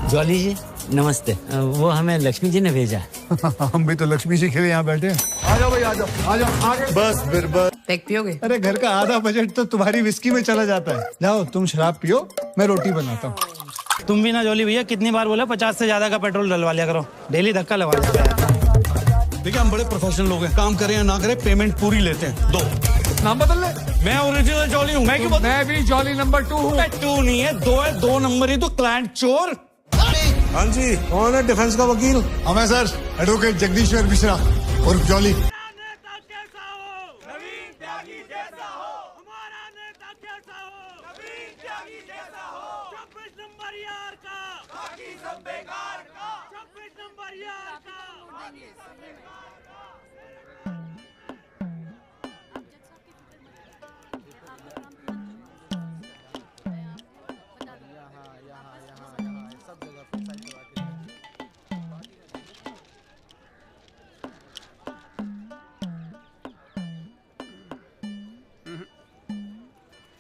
Jolly जी नमस्ते। वो हमें लक्ष्मी जी ने भेजा। हम भी तो लक्ष्मी जी के लिए यहाँ बैठे हैं। आ जाओ भाई, आ जाओ आ जाओ आगे। बस फिर बस। पैक पियोगे? अरे घर का आधा बजट तो तुम्हारी विस्की में चला जाता है। जाओ तुम शराब पियो, मैं रोटी बनाता हूँ। तुम भी ना जॉली भैया, कितनी बार बोला 50 से ज्यादा का पेट्रोल डलवा लिया करो, डेली धक्का लगा देता है। देखिए हम बड़े प्रोफेशनल लोग हैं, काम करें या ना करें पेमेंट पूरी लेते हैं। दो नाम बदल ले। मैं ओरिजिनल जॉली हूँ। मैं क्यों मैं भी जॉली नंबर 2 हूँ। 2 नहीं है, 2 है। 2 नंबर ही तो क्लाइंट चोर। हाँ जी, कौन है डिफेंस का वकील? हमें सर एडवोकेट जगदीश्वर मिश्रा और जॉली।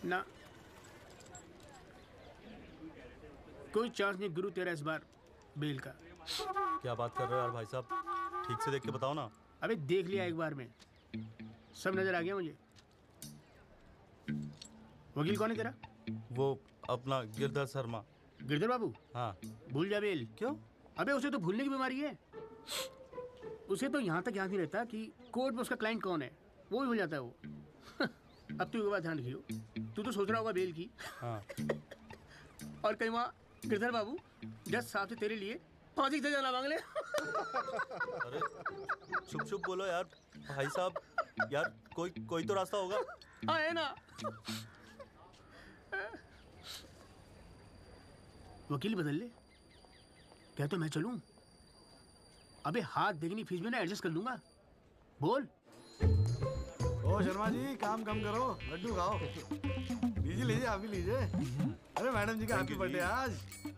ना कोई चांस नहीं गुरु तेरा इस बार बेल का। क्या बात कर रहे हो यार भाई साहब, ठीक से देख के बताओ ना। अबे देख लिया एक बार में, सब नजर आ गया मुझे। वकील कौन है तेरा? वो अपना गिरधर शर्मा। गिरधर बाबू? हाँ। भूल जा बेल। क्यों? अबे उसे तो भूलने की बीमारी है। उसे तो यहाँ तक याद नहीं रहता कि कोर्ट में उसका क्लाइंट कौन है, वो भी भूल जाता है वो। अब तू एक बात ध्यान रखियो, तू तो सोच रहा होगा बेल की। हाँ। और कहीं वहाँ गिरधर बाबू जज साहब से तेरे लिए फांसी से जाना मांग ले। अरे चुप चुप बोलो यार भाई साहब, यार कोई तो रास्ता होगा। हाँ है ना। वकील बदल ले, क्या तो मैं चलूं? अबे हाथ देखनी फीस में ना एडजस्ट कर लूंगा। बोल। ओ शर्मा जी, काम कम करो, लड्डू खाओ। लीजिए लीजिए, आप भी लीजिए। अरे मैडम जी का हैप्पी बर्थडे आज।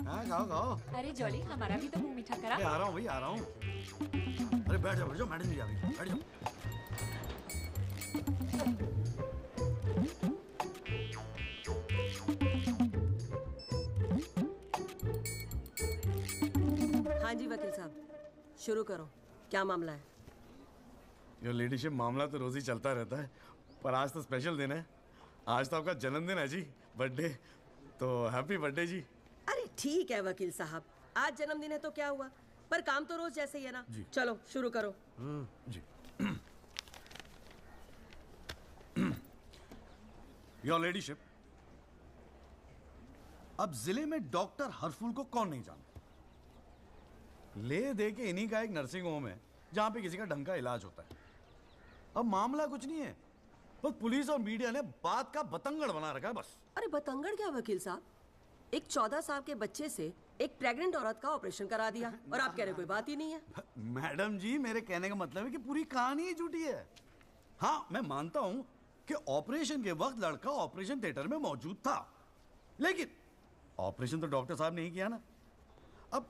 हाँ खाओ खाओ। अरे जॉली हमारा भी तो मुंह मीठा करा। आ रहा हूँ भाई, आ रहा हूँ। अरे बैठ जाओ मैडम जी, आ गई, बैठ जाओ। हाँ जी वकील साहब, शुरू करो, क्या मामला है? योर लेडीशिप, मामला तो रोज ही चलता रहता है, पर आज तो स्पेशल दिन है। आज तो आपका जन्मदिन है जी, बर्थडे। तो हैप्पी बर्थडे जी। अरे ठीक है वकील साहब, आज जन्मदिन है तो क्या हुआ, पर काम तो रोज जैसे ही है ना। चलो शुरू करो। जी। योर लेडीशिप, अब जिले में डॉक्टर हरफुल को कौन नहीं जानता? ले दे के इन्हीं का एक नर्सिंग होम है जहां पे किसी का ढंग का इलाज होता है। अब मामला कुछ नहीं है, बस पुलिस और मीडिया ने बात का बतंगड़ बना रखा है बस। अरे बतंगड़ क्या वकील साहब, एक 14 साल के बच्चे से एक प्रेग्नेंट औरत का ऑपरेशन करा दिया और आप कह रहे कोई बात ही नहीं है। मैडम जी, मेरे कहने का मतलब है कि पूरी कहानी ही झूठी है। हाँ मैं मानता हूं कि ऑपरेशन के वक्त लड़का ऑपरेशन थिएटर में मौजूद था, लेकिन ऑपरेशन तो डॉक्टर साहब ने ही किया ना। अब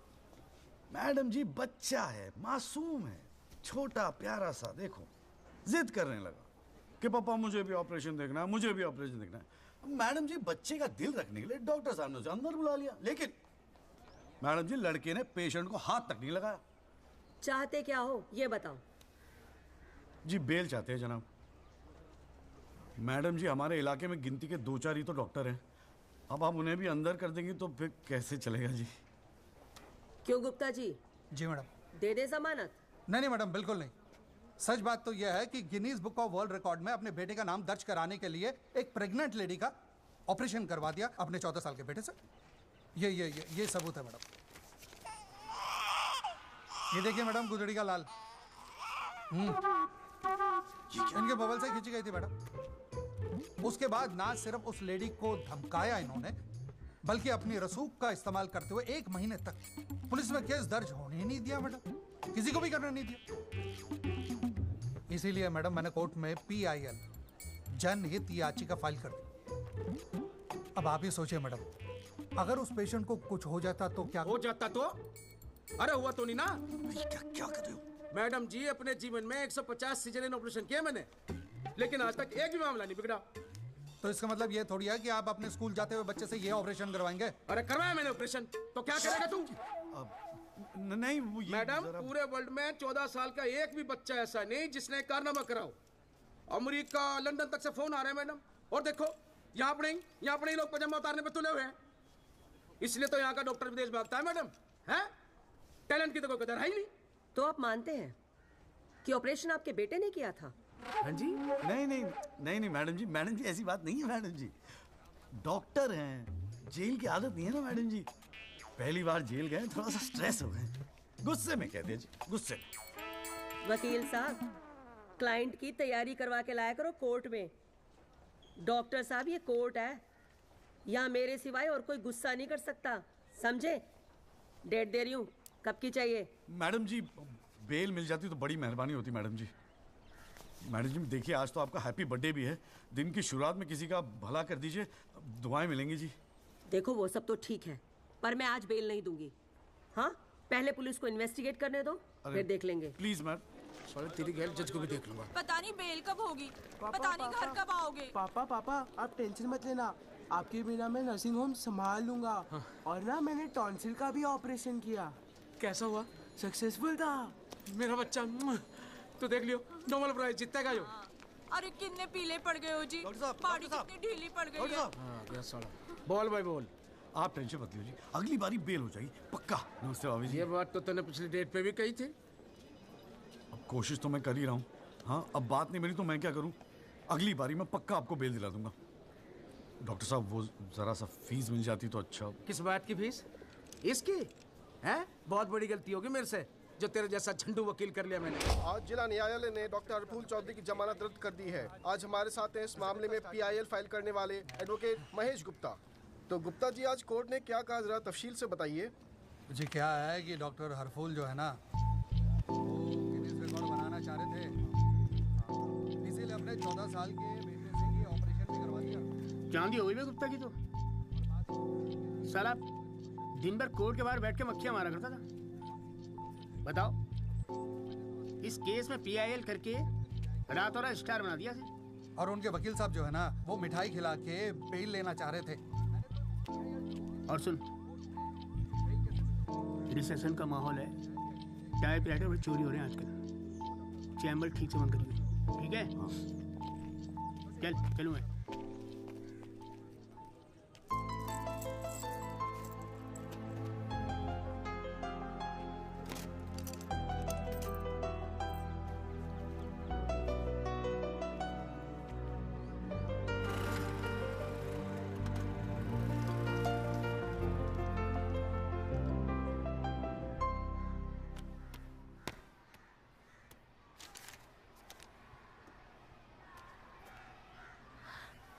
मैडम जी बच्चा है, मासूम है, छोटा प्यारा सा, देखो जिद करने लगा कि पापा मुझे भी ऑपरेशन देखना है, मुझे भी ऑपरेशन देखना है। मैडम जी बच्चे का दिल रखने के लिए डॉक्टर साहब ने उसे अंदर बुला लिया, लेकिन मैडम जी लड़के ने पेशेंट को हाथ तक नहीं लगाया। चाहते क्या हो ये बताओ। जी बेल चाहते हैं जनाब। मैडम जी हमारे इलाके में गिनती के 2-4 ही तो डॉक्टर हैं, अब आप उन्हें भी अंदर कर देंगी तो फिर कैसे चलेगा जी? क्यों गुप्ता जी? जी मैडम। दे दे जमानत? नहीं मैडम, बिल्कुल नहीं। सच बात तो यह है कि Guinness book of world record में अपने बेटे का नाम दर्ज कराने के लिए एक प्रेग्नेंट लेडी का ऑपरेशन करवा दिया अपने 14 साल के बेटे से। ये सबूत है मैडम। ये देखिए मैडम, गुदड़ी का लाल इनके बबल से खींची गई थी मैडम। उसके बाद ना सिर्फ उस लेडी को धमकाया इन्होंने, बल्कि अपनी रसूख का इस्तेमाल करते हुए 1 महीने तक पुलिस में केस दर्ज होने ही नहीं दिया मैडम, किसी को भी करने नहीं दिया। इसीलिए मैडम मैंने कोर्ट में PIL जनहित याचिका फाइल कर दी। अब आप ही सोचिए मैडम, अगर उस पेशेंट को कुछ हो जाता तो क्या हो जाता तो? अरे हुआ तो नहीं ना। क्या कर रहे हो मैडम जी? अपने जीवन में 150 सीजरियन ऑपरेशन किए मैंने, लेकिन आज तक एक भी मामला नहीं बिगड़ा। तो इसका मतलब ये थोड़ी है कि आप अपने स्कूल जाते हुए बच्चे से ये ऑपरेशन करवाएंगे। अरे करवाया मैंने ऑपरेशन, तो क्या करेगा तू? नहीं वो ये मैडम, जरा- पूरे वर्ल्ड में 14 साल का एक भी बच्चा ऐसा नहीं जिसने कारनामा कराओ। अमेरिका, लंदन तक से फोन आ रहे हैं मैडम। और देखो यहाँ पर ही लोग पजामा उतारने पे तुले हुए हैं। इसलिए तो यहाँ का डॉक्टर विदेश भागता है मैडम। है टैलेंट की तो कोई कदर है ही नहीं। तो आप मानते हैं कि ऑपरेशन आपके बेटे ने किया था? हाँ जी। नहीं मैडम जी ऐसी बात नहीं है मैडम जी। डॉक्टर हैं, जेल की आदत नहीं है ना मैडम जी। पहली बार जेल गए, थोड़ा सा स्ट्रेस हो गए, गुस्से में कह दिया जी, गुस्से में। वकील साहब, क्लाइंट की तैयारी करवा के लाया करो कोर्ट में। डॉक्टर साहब, ये कोर्ट है, यहाँ मेरे सिवाय और कोई गुस्सा नहीं कर सकता, समझे? डेट दे रही हूँ, कब की चाहिए? मैडम जी बेल मिल जाती तो बड़ी मेहरबानी होती मैडम जी। मैडम जी देखिए, आज तो आपका हैप्पी बर्थडे भी है, दिन की शुरुआत में किसी का भला कर दीजिए, दुआएं मिलेंगी जी। देखो वो सब तो ठीक है, पर मैं आज बेल नहीं दूंगी। हाँ, पहले पुलिस को इन्वेस्टिगेट करने दो, फिर देख लेंगे। Please ma'am. साले तेरी गैर जज को भी देख लूंगा। पता नहीं बेल कब होगी, पता नहीं घर कब आओगे। पापा आप टेंशन मत लेना, आपके बिना मैं नर्सिंग होम संभाल लूंगा। और ना मैंने टॉन्सिल का भी ऑपरेशन किया। कैसा हुआ? सक्सेसफुल था। मेरा बच्चा तो देख लियो, नोबेल प्राइज जीतेगा यो। अरे कितने पीले पड़ गए हो जी, बाड़ी कितनी ढीली पड़ गई है। बोल भाई बोल। आप टेंशन मत लीजिए जी, अगली बारी बेल हो जाएगी पक्का। नमस्ते भाभी जी। ये बात तो तूने पिछली डेट पे भी कही थी। अब कोशिश तो मैं कर ही रहा हूँ। हाँ, अब बात नहीं मिली तो मैं क्या करूँ? अगली बारी मैं पक्का आपको बेल दिला दूंगा। डॉक्टर साहब वो जरा सा फीस मिल जाती तो अच्छा। किस बात की फीस? इसकी है? बहुत बड़ी गलती होगी मेरे से, जो तेरे जैसा झंडू वकील कर लिया मैंने। आज जिला न्यायालय ने डॉक्टर हरफूल चौधरी की जमानत रद्द कर दी है। आज हमारे साथ हैं इस मामले में PIL फाइल करने वाले एडवोकेट महेश गुप्ता। तो गुप्ता जी, आज कोर्ट ने क्या कहा, जरा तफसील से बताइए। जी क्या है कि डॉक्टर हरफूल जो है ना, वो गिनीज रिकॉर्ड बनाना चाह रहे थे, इसीलिए अपने 14 साल के बेटे से ये ऑपरेशन भी करवा दिया। चांदी हो गई गुप्ता की तो। साला दिन भर कोर्ट के बाहर बैठ के मक्खियां मारा करता था। बताओ, इस केस में PIL करके रातों रात स्टार बना दिया था। और उनके वकील साहब जो है ना, वो मिठाई खिला के बेल लेना चाह रहे थे। और सुन, रिसेशन का माहौल है, टाइपराइटर में चोरी हो रहे हैं आजकल। चैम्बर ठीक से बंद करिए, ठीक है? चलूँ मैं।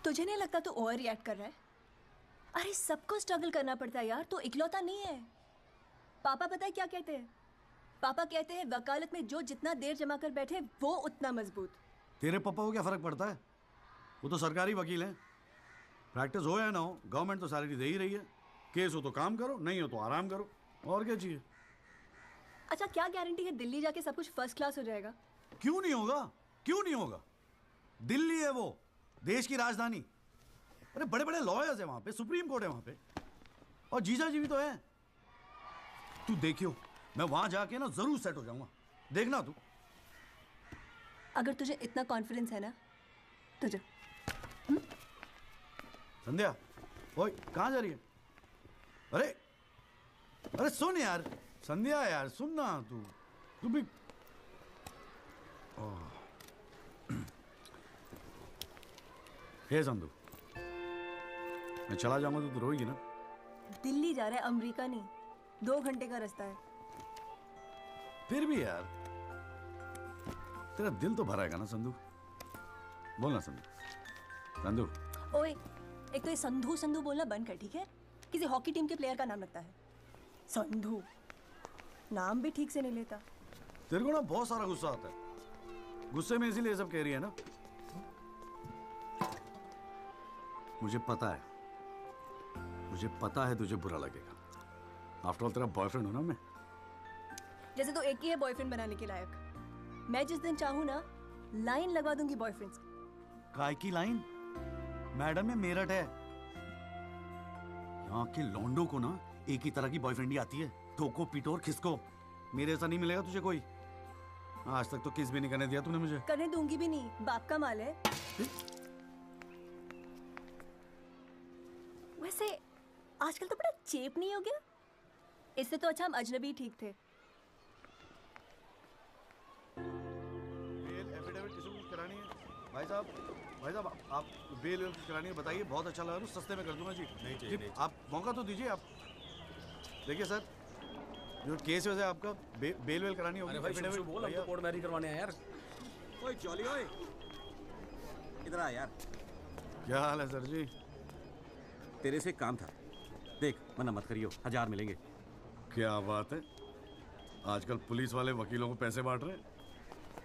तुझे नहीं लगता तू ओवर रिएक्ट कर रहा है? अरे सबको स्ट्रगल करना पड़ता है यार, तू इकलौता नहीं है। पापा पता है क्या कहते हैं? पापा कहते हैं वकालत में जो जितना देर जमा कर बैठे वो उतना मजबूत। तेरे पापा को क्या फर्क पड़ता है? वो तो सरकारी वकील हैं। प्रैक्टिस हो या ना हो, गवर्नमेंट तो सैलरी दे ही रही है। केस हो तो काम करो, नहीं हो तो आराम करो, और क्या चाहिए? अच्छा, क्या गारंटी है दिल्ली जाके सब कुछ फर्स्ट क्लास हो जाएगा? क्यों नहीं होगा? क्यों नहीं होगा? दिल्ली है वो, देश की राजधानी। अरे बड़े बड़े लॉयर्स है वहां पे, सुप्रीम कोर्ट है वहां पे, और जीजा जी भी तो है। तू देखियो, मैं वहां जाके ना जरूर सेट हो जाऊंगा, देखना तू। अगर तुझे इतना कॉन्फिडेंस है ना, तुझे संध्या, ओए कहाँ जा रही है? अरे अरे सुन यार, संध्या यार सुन ना, तू भी। हे संधू, मैं चला जाऊंगा तो तू रोएगी ना? दिल्ली जा रहा है, अमेरिका नहीं। 2 घंटे का रास्ता है। फिर भी यार, तेरा दिल तो भराएगा ना संधू? बोल ना संधू। संधू ओए, एक तो ये संधू संधू बोलना बंद कर, ठीक है? किसी हॉकी टीम के प्लेयर का नाम लगता है संधू, नाम भी ठीक से नहीं लेता। तेरे को ना बहुत सारा गुस्सा आता है, गुस्से में इसीलिए सब कह रही है ना? मुझे पता है तुझे बुरा लगेगा। आफ्टर ऑल तेरा बॉयफ्रेंड हूं ना मैं। जैसे तो एक ही है बॉयफ्रेंड बनाने के लायक। मैं जिस दिन चाहूँ ना, लाइन लगवा दूंगी बॉयफ्रेंड्स। काय की लाइन? मैडम में मेरठ है। यहाँ के लौंडों को ना एक ही तरह की बॉयफ्रेंड ही आती है, ठोको पीटो और खिसको। मेरे ऐसा नहीं मिलेगा तुझे कोई। आज तक तो किस भी नहीं करने दिया तूने मुझे। करने दूंगी भी नहीं, बाप का माल है। वैसे आजकल तो बड़ा चेप नहीं हो गया? इससे तो अच्छा हम अजनबी ठीक थे। बेल एफिडेविट किसी को करानी है? भाई साहब आप बेल करानी है बताइए, बहुत अच्छा लगा, सस्ते में कर दूंगा जी। नहीं चाहिए। आप मौका तो दीजिए। आप देखिए सर, जो केस है आपका बेल वेल करानी होगी। अरे भाई शुभ बोल, हम तो कोर्ट मैरिज करवाने हैं यार। ओए चौली ओए, इधर आ यार। क्या हाल है सर जी? तेरे से काम था, देख मना मत करियो, 1000 मिलेंगे। क्या बात है, आजकल पुलिस वाले वकीलों को पैसे बांट रहे हैं।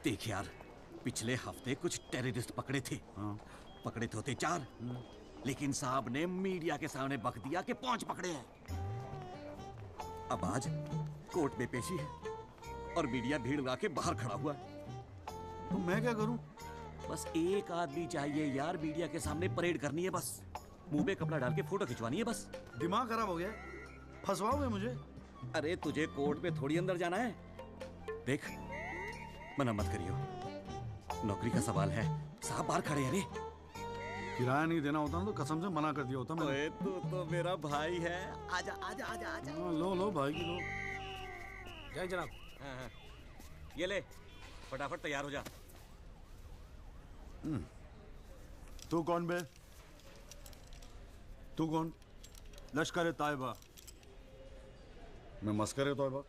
देख यार, पिछले हफ्ते कुछ टेररिस्ट पकड़े थे। हाँ। पकड़े तो थे 4, लेकिन साहब ने मीडिया के सामने बक दिया कि 5 पकड़े हैं। अब आज कोर्ट में पेशी है और मीडिया भीड़ लगा के बाहर खड़ा हुआ है। तो मैं क्या करूं? बस एक आदमी चाहिए यार, मीडिया के सामने परेड करनी है बस, मुंह पे कपड़ा डाल के फोटो खिंचवानी है बस। दिमाग खराब हो गया, फंसवाओगे मुझे? अरे तुझे कोर्ट में थोड़ी अंदर जाना है। देख मना मत करियो, नौकरी का सवाल है, साहब बाहर खड़े हैं। रे किराया नहीं देना होता ना तो कसम से मना कर दिया होता मैंने। तू तो मेरा भाई है, आजा आजा आजा आजा। लो भाई की लो। जय जनाब। हाँ। ये ले, फटाफट तैयार हो जा। तू कौन बे? तू कौन? लश्कर तायबा। मैं मस्कर तौबा।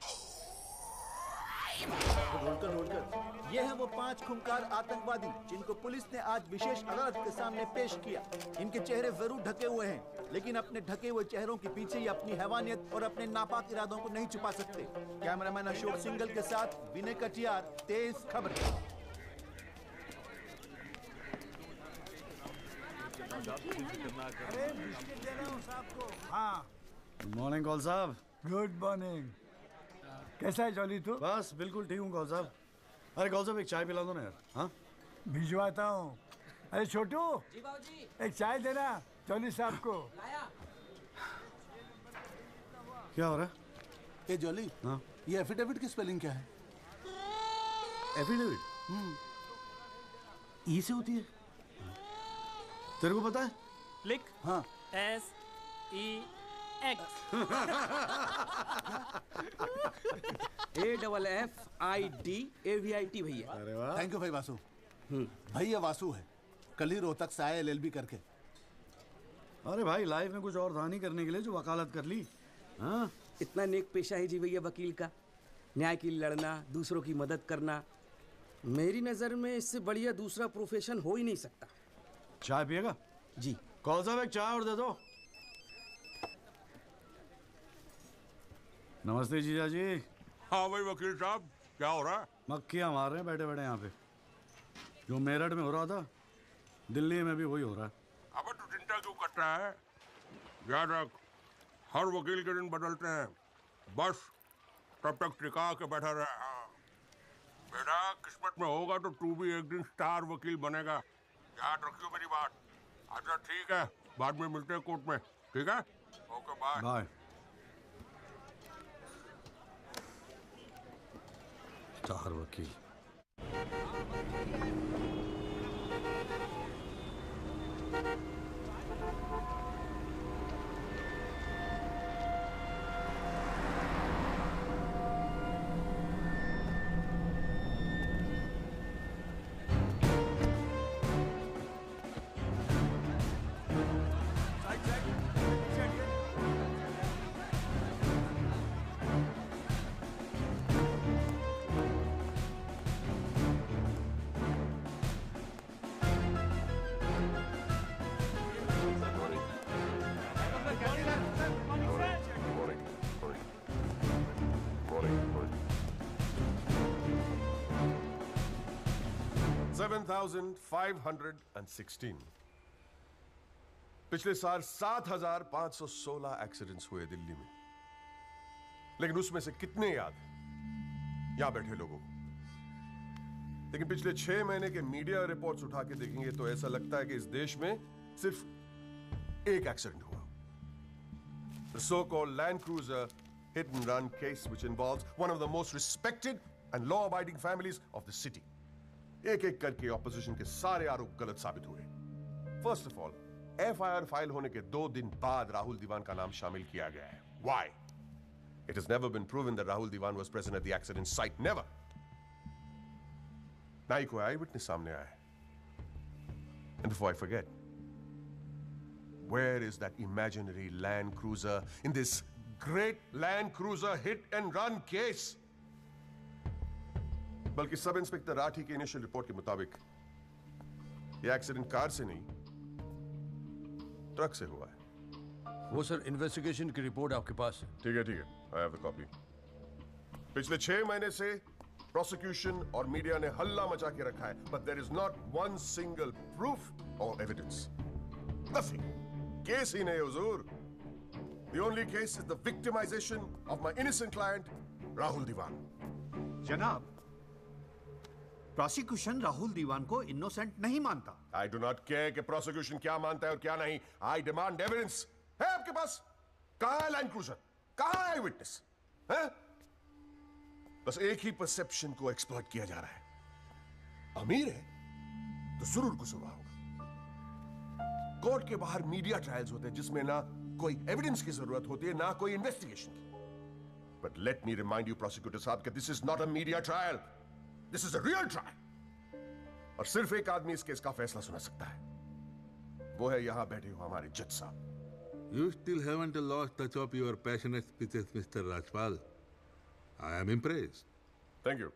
ये हैं वो 5 खूंखार आतंकवादी जिनको पुलिस ने आज विशेष अदालत के सामने पेश किया। इनके चेहरे जरूर ढके हुए हैं, लेकिन अपने ढके हुए चेहरों के पीछे ये अपनी हैवानियत और अपने नापाक इरादों को नहीं छुपा सकते। कैमरामैन अशोक सिंगल के साथ विनय कटियार, तेज खबरें। गुड मॉर्निंग कौल साहब। Good morning. कैसा है जॉली तू? बस बिल्कुल ठीक हूँ कौल साहब। अरे कौल साहब एक चाय पिला दो ना यार। हाँ भिजवाता हूँ। अरे छोटू, जी बाबूजी। एक चाय देना जॉली साहब को। लाया। क्या हो रहा है? ए जॉली, हाँ ये एफिडेविट की स्पेलिंग क्या है? एफिडेविट ई से होती है, तेरे को पता है? लिख। हाँ SEX। AFFIDAVIT भैया। अरे वाह, थैंक यू भाई वासु। भैया वासु है, कल ही रोहतक से आया LLB करके। अरे भाई लाइफ में कुछ और था नहीं करने के लिए जो वकालत कर ली। हाँ इतना नेक पेशा है जी भैया वकील का, न्याय के लिए लड़ना, दूसरों की मदद करना। मेरी नज़र में इससे बढ़िया दूसरा प्रोफेशन हो ही नहीं सकता। चाय पिएगा? जी। कौन साहब एक चाय और दे दो। नमस्ते जीजा जी। हाँ भाई वकील साहब, क्या हो रहा है? मक्खियाँ मार रहे हैं बैठे बैठे यहाँ पे। जो मेरठ में हो रहा था दिल्ली में भी वही हो रहा है। अबे तू चिंता क्यों करता है? याद रख, हर वकील के दिन बदलते हैं, बस तब तक टिका के बैठा रहे। हाँ। बेटा किस्मत में होगा तो तू भी एक दिन स्टार वकील बनेगा, याद रखियो मेरी बात। अच्छा ठीक है, बाद में मिलते हैं कोर्ट में, ठीक है? Okay bye. बाय। स्टार वकील। $7,516। पिछले साल 7,516 एक्सीडेंट्स हुए दिल्ली में, लेकिन उसमें से कितने याद हैं यहां बैठे लोगों को? लेकिन पिछले 6 महीने के मीडिया रिपोर्ट्स उठा के देखेंगे तो ऐसा लगता है कि इस देश में सिर्फ एक एक्सीडेंट हुआ. The so-called Land Cruiser hit and run case which involves one of the most respected and law-abiding families of the city. एक-एक करके ऑपोजिशन के सारे आरोप गलत साबित हुए. First of all, FIR file होने के 2 दिन बाद राहुल दीवान का नाम शामिल किया गया है. Why? It has never been proven that Rahul Diwan was present at the accident site. Never. ना ही कोई आई विटनेस सामने आया है. And before I forget, where is that imaginary Land Cruiser in this great Land Cruiser hit and run case? बल्कि sub inspector Rathi की initial report के मुताबिक ये एक्सीडेंट कार से नहीं ट्रक से हुआ है. वो सर इन्वेस्टिगेशन की रिपोर्ट आपके पास है. ठीक है, आई हैव द कॉपी. पिछले 6 महीने से प्रोसिक्यूशन और मीडिया ने हल्ला मचा के रखा है, but there is not one single proof और एविडेंस. नथिंग. केस ही नहीं हुजूर. The only case is the victimization of my innocent client Rahul Dewan. जनाब, प्रोसिक्यूशन राहुल दीवान को इनोसेंट नहीं मानता. आई डू नॉट केयर कि प्रोसिक्यूशन क्या मानता है और क्या नहीं. I demand evidence. है आपके पास? कहां है लैंड क्रूजर? कहां है विटनेस? है? बस एक ही परसेप्शन को एक्सप्लॉइट किया जा रहा है. अमीर है तो जरूर कसूरवार होगा. कोर्ट के बाहर मीडिया ट्रायल्स होते हैं जिसमें ना कोई एविडेंस की जरूरत होती है ना कोई इन्वेस्टिगेशन की. But let me remind you prosecutor साहब कि this is not a media trial. This is a real trial. और सिर्फ एक आदमी इस केस का फैसला सुना सकता है. वो है यहां बैठे हो हमारे जज साहब. You still haven't lost touch of your passionate speeches, Mr. Rajpal. I am impressed. Thank you.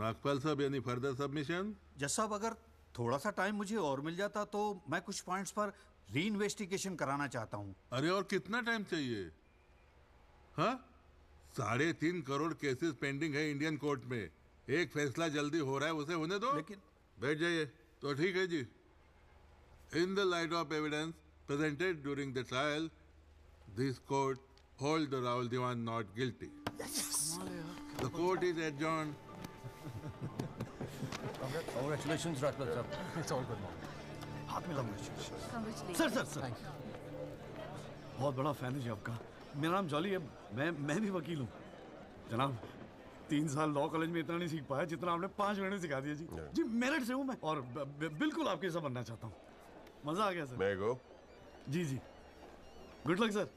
Nagpal साहब, any further submission? जज साहब, अगर थोड़ा सा टाइम मुझे और मिल जाता तो मैं कुछ पॉइंट्स पर री इन्वेस्टिगेशन कराना चाहता हूँ. अरे और कितना टाइम चाहिए? हाँ, 3.5 करोड़ केसेस पेंडिंग है इंडियन कोर्ट में. एक फैसला जल्दी हो रहा है, उसे होने दो. लेकिन बैठ जाइए. तो ठीक है जी. In the light of evidence presented during the trial, this court holds the Rahul Diwan not guilty. Yes. The court is adjourned. Congratulations, Rajpal sir. It's all good now. हाथ मिलाऊंगा. सर. बहुत बड़ा फैन है जी आपका. मेरा नाम jolly है. मैं भी वकील हूँ. जनाब, 3 साल लॉ कॉलेज में इतना नहीं सीख पाया जितना आपने 5 महीने सिखा दिया जी. जी मेरिट से हूँ मैं और बिल्कुल आपके जैसा बनना चाहता हूँ. मजा आ गया सर. May I go? जी. Good luck sir.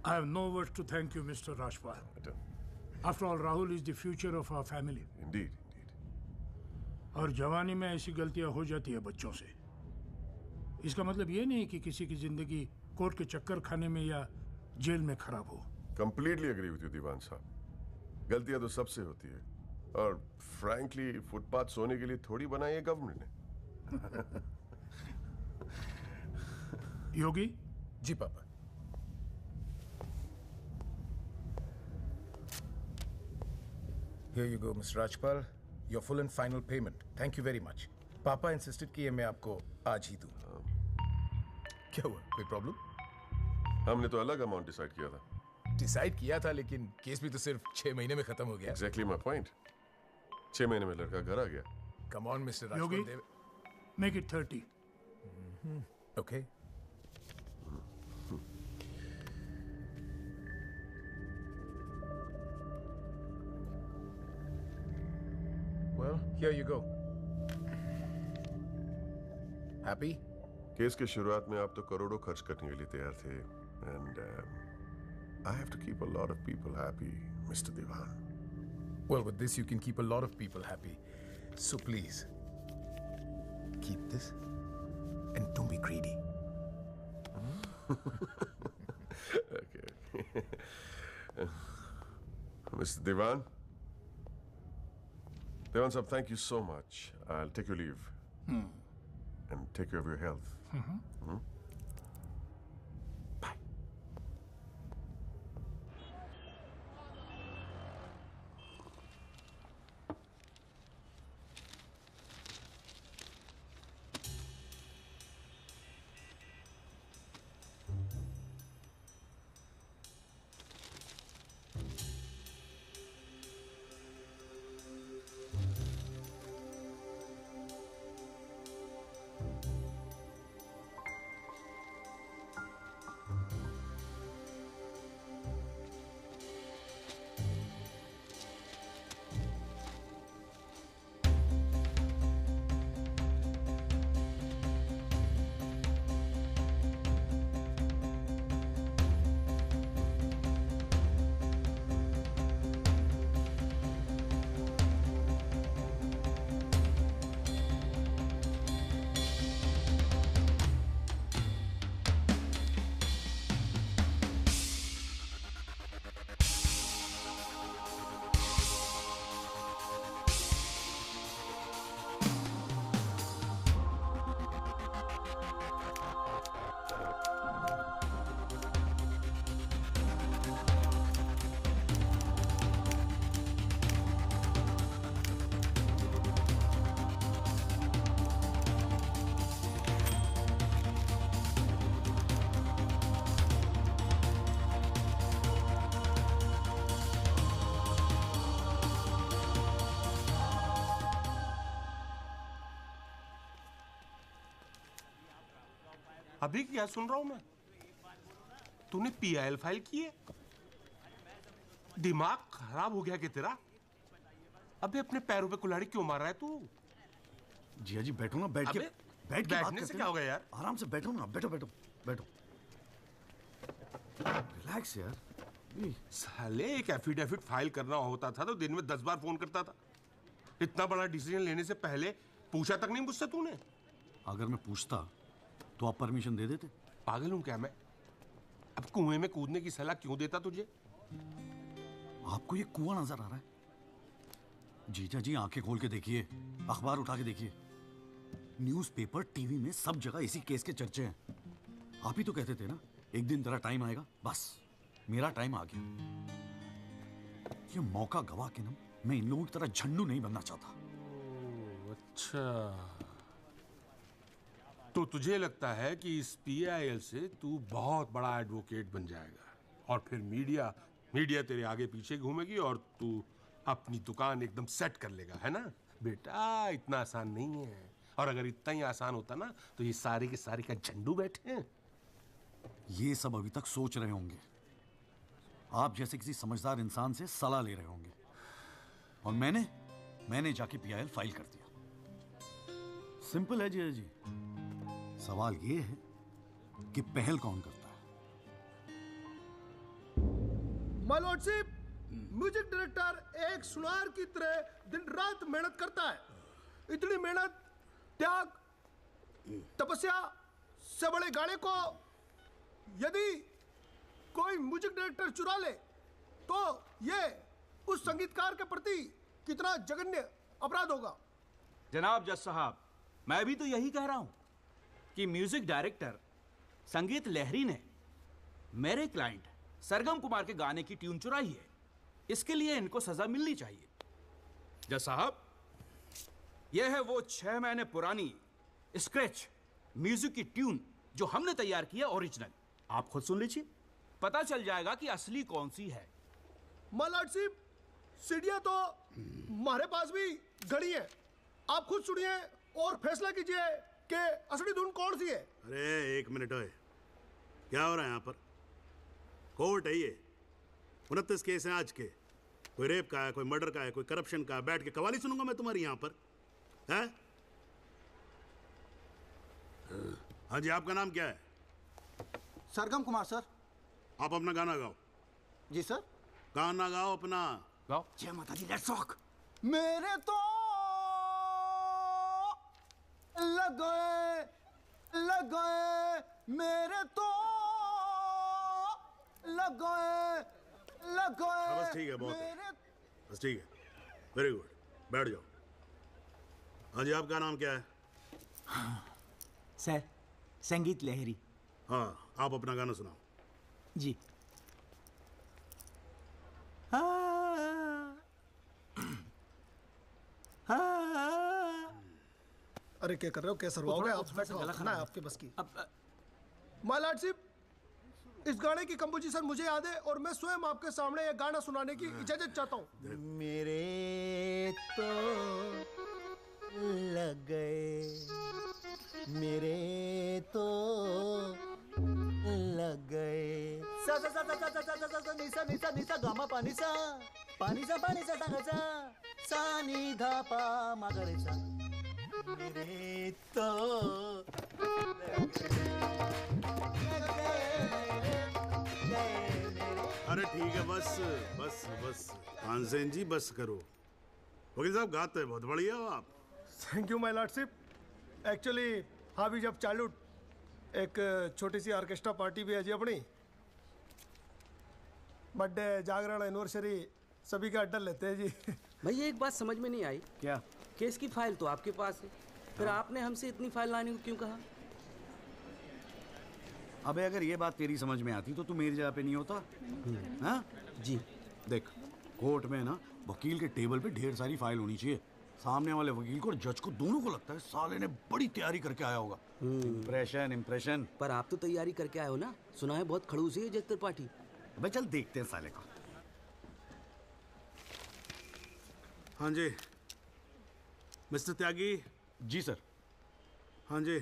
I have no words to thank you, Mr. Rajpal. After all, Rahul is the future of our family. Indeed. और जवानी में ऐसी गलतियां हो जाती है बच्चों से. इसका मतलब ये नहीं कि किसी की जिंदगी कोर्ट के चक्कर खाने में या जेल में खराब हो. Completely agree with you, दीवान साहब. गलतियां तो सबसे होती है. और फ्रैंकली फुटपाथ सोने के लिए थोड़ी बनाई है गवर्नमेंट ने. योगी जी पापा. Here you go, Mr. Rajpal. Your full and final payment. Thank you very much. पापा इंसिस्टेड किए मैं आपको आज ही दूं. क्या हुआ? कोई प्रॉब्लम? हमने तो अलग अमाउंट डिसाइड किया था. डिसाइड किया था, लेकिन केस भी तो सिर्फ 6 महीने में खत्म हो गया. Exactly my point. 6 महीने में लड़का घर आ गया. Come on, Mr. Rajpal. Yogi, make it 30. Okay. Well, here you go. Happy? Case के शुरुआत में आप तो करोड़ों खर्च करने के लिए तैयार थे. And I have to keep a lot of people happy, Mr. Diwan. Well, with this you can keep a lot of people happy. So please, keep this and don't be greedy. Okay. Mr. Diwan? Diwan sahab, thank you so much. I'll take your leave. And take care of your health. Bye. अभी क्या सुन रहा हूं मैं? तूने PIL file की है? दिमाग खराब हो गया क्या तेरा? अबे अपने पैरों पे कुल्हाड़ी क्यों मार रहा है तू? जिया जी बैठो ना, बैठ के बैठने से क्या हो गया यार? आराम से बैठो ना, बैठो बैठो बैठो, रिलैक्स यार। साले एक एफिडेविट फाइल करना होता था तो दिन में 10 बार फोन करता था। इतना बड़ा डिसीजन लेने से पहले पूछा तक नहीं मुझसे तूने? अगर मैं पूछता तो आप परमिशन दे देते? पागल हूं क्या मैं? अब कुएं में कूदने की सलाह क्यों देता तुझे? आपको ये कुआं नजर आ रहा है? जीजा जी आंखें खोल के देखिए, अखबार उठा के देखिए, न्यूज़पेपर, टीवी में सब जगह इसी केस के चर्चे हैं। आप ही तो कहते थे ना एक दिन तेरा टाइम आएगा। बस मेरा टाइम आ गया। ये मौका गवा के ना मैं इन लोगों की तरह झंडू नहीं बनना चाहता। अच्छा, तो तुझे लगता है कि इस पीआईएल से तू बहुत बड़ा एडवोकेट बन जाएगा और फिर मीडिया तेरे आगे पीछे घूमेगी और तू अपनी दुकान एकदम सेट कर लेगा, है ना? बेटा इतना आसान नहीं है, और अगर इतना ही आसान होता ना तो ये सारे के सारे का झंडू बैठे हैं। ये सब अभी तक सोच रहे होंगे, आप जैसे किसी समझदार इंसान से सलाह ले रहे होंगे, और मैंने जाके पीआईएल फाइल कर दिया। सिंपल है जी। सवाल ये है कि पहल कौन करता है? माय लॉर्डशिप, म्यूजिक डायरेक्टर एक सुनार की तरह दिन रात मेहनत करता है। इतनी मेहनत, त्याग, तपस्या से बड़े गाने को यदि कोई म्यूजिक डायरेक्टर चुरा ले तो ये उस संगीतकार के प्रति कितना जघन्य अपराध होगा। जनाब जज साहब, मैं भी तो यही कह रहा हूं कि म्यूजिक डायरेक्टर संगीत लहरी ने मेरे क्लाइंट सरगम कुमार के गाने की ट्यून चुराई है। इसके लिए इनको सजा मिलनी चाहिए। जज साहब, यह है वो 6 महीने पुरानी स्क्रैच म्यूजिक की ट्यून जो हमने तैयार की है, ओरिजिनल। आप खुद सुन लीजिए, पता चल जाएगा कि असली कौन सी है। माय लॉर्डशिप, सीढ़ियां तो हमारे पास भी घड़ी है। आप खुद सुनिए और फैसला कीजिए कि असली धुन कौन सी है। अरे एक मिनट है, क्या हो रहा है यहाँ पर? कोर्ट है ये, 29 केस हैं आज के। कोई रेप का है, कोई मर्डर का है, कोई करप्शन का है। बैठ के कवाली सुनूंगा मैं तुम्हारी यहाँ पर, है? हाँ जी, आपका नाम क्या है? सरगम कुमार सर। आप अपना गाना गाओ। जी सर। गाना गाओ अपना। गाओ। जय माता दी, लेट्स रॉक। मेरे तो लग गए मेरे तो लग गए। बस ठीक है, बहुत है। बस ठीक है, वेरी गुड, बैठ जाओ। हाँ जी, आपका नाम क्या है? सर, संगीत लहरी। हाँ, आप अपना गाना सुनाओ। जी। अरे क्या कर रहे हो, क्या सरवाओगे आप? खाना है आपके बस की। माय लॉर्डशिप, इस गाने की कंपोजिशन मुझे याद है और मैं स्वयं आपके सामने ये गाना सुनाने की इजाजत चाहता हूँ। मेरे तो लग गए, मेरे तो लग गए। सा सा सा सा सा सा सा सा निसा निसा निसा गामा पानी सा सा सा नी धा पा मा गा रे सा। मेरे तो अरे ठीक है, बस बस बस तानसेन जी, बस करो। वकील साहब, गाते हैं बहुत बढ़िया हो आप। Thank you my lordship. Actually हाँ भी जब चाइल्डहुड एक छोटी सी ऑर्केस्ट्रा पार्टी भी है जी अपनी। बर्थडे, जागरण, एनिवर्सरी सभी का अड्डा लेते हैं जी। भैया एक बात समझ में नहीं आई। क्या? केस की फाइल तो आपके पास है, फिर आपने हमसे इतनी फाइल लाने को क्यों कहा? अबे अगर ये बात तेरी समझ में आती तो तू मेरी जगह पे नहीं होता। हाँ जी। देख, कोर्ट में ना वकील के टेबल पे ढेर सारी फाइल होनी चाहिए। सामने वाले वकील को और जज को दोनों को लगता है साले ने बड़ी तैयारी करके आया होगा। इम्प्रेशन। पर आप तो तैयारी करके आए हो ना, सुना है बहुत खड़ूस है जज त्रिपाठी। भाई चल देखते हैं साले को। हाँ जी मिस्टर त्यागी। जी सर। हाँ जी,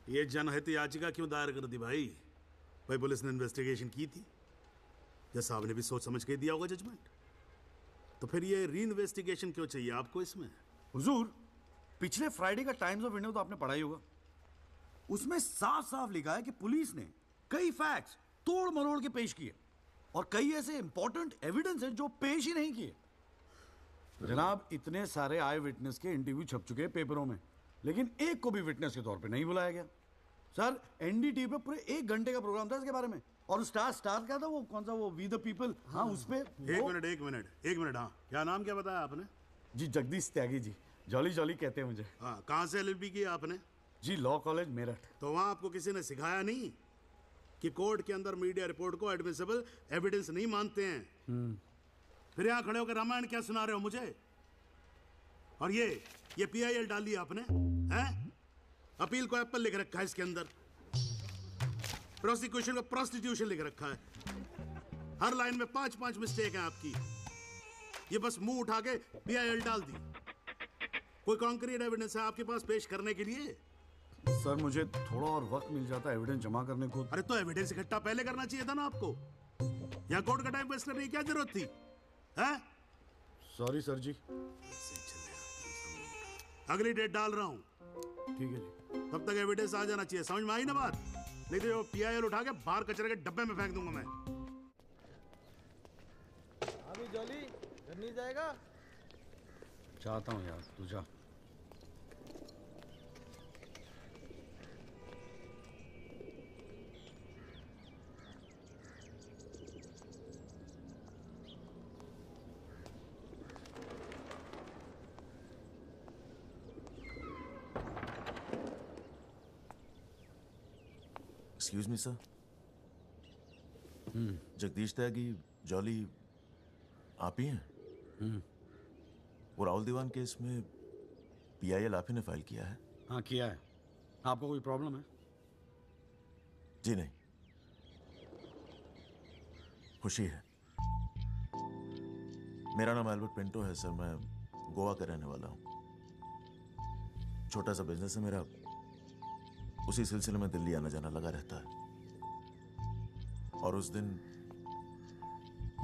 ये जनहित याचिका क्यों दायर कर दी भाई? भाई पुलिस ने इन्वेस्टिगेशन की थी, जज साहब ने भी सोच समझ के दिया होगा जजमेंट, तो फिर ये री इन्वेस्टिगेशन क्यों चाहिए आपको इसमें? हुजूर, पिछले फ्राइडे का टाइम्स ऑफ इंडिया तो आपने पढ़ा ही होगा। उसमें साफ साफ लिखा है कि पुलिस ने कई फैक्ट्स तोड़ मरोड़ के पेश किए और कई ऐसे इंपॉर्टेंट एविडेंस हैं जो पेश ही नहीं किए। जनाब, इतने सारे आई विटनेस के इंटरव्यू छप चुके हैं पेपरों में, लेकिन एक को भी विटनेस के तौर पे नहीं बुलाया गया। सर, एनडीटीवी पे पूरे 1 घंटे का प्रोग्राम था इसके बारे में, और स्टार क्या था वो, कौन सा वो वी द पीपल, हाँ उस पे एक मिनट, हाँ क्या नाम क्या बताया आपने? जी जगदीश त्यागी जी, जॉली जॉली कहते हैं मुझे। हाँ, कहाँ से एलएलबी की आपने? जी लॉ कॉलेज मेरठ। तो वहाँ आपको किसी ने सिखाया नहीं कि कोर्ट के अंदर मीडिया रिपोर्ट को एडमिसिबल एविडेंस नहीं मानते हैं? फिर यहाँ खड़े होकर रामायण क्या सुना रहे हो मुझे? और ये पीआईएल डाल दिया आपने, हैं? अपील को एप्पल लिख रखा है इसके अंदर, प्रोसिक्यूशन को प्रोस्टिट्यूशन लिख रखा है। हर लाइन में 5-5 मिस्टेक है आपकी। ये बस मुंह उठा के पीआईएल डाल दी। कोई कॉन्क्रीट एविडेंस है आपके पास पेश करने के लिए? सर, मुझे थोड़ा और वक्त मिल जाता है एविडेंस जमा करने को। अरे तो एविडेंस इकट्ठा पहले करना चाहिए था ना आपको। यहाँ कोर्ट का टाइम वेस्ट करने की क्या जरूरत थी, हैं? सॉरी सर जी। अगली डेट डाल रहा हूँ। ठीक है जी। तब तक एविडेंस आ जाना चाहिए, समझ में आई ना बात? नहीं तो पीआईएल उठा के बाहर कचरे के डब्बे में फेंक दूंगा मैं। अभी जॉली घर नहीं जाएगा? चाहता हूँ यार, तू जा। Excuse me sir. Jagdish Tyagi, Jolly आप ही हैं? वो राहुल दीवान केस में पीआईएल आप ही ने फाइल किया है? हाँ किया है। आपको कोई प्रॉब्लम है? जी नहीं, खुशी है। मेरा नाम एल्बर्ट पिंटो है सर, मैं गोवा का रहने वाला हूँ। छोटा सा बिजनेस है मेरा, उसी सिलसिले में दिल्ली आना जाना लगा रहता है। और उस दिन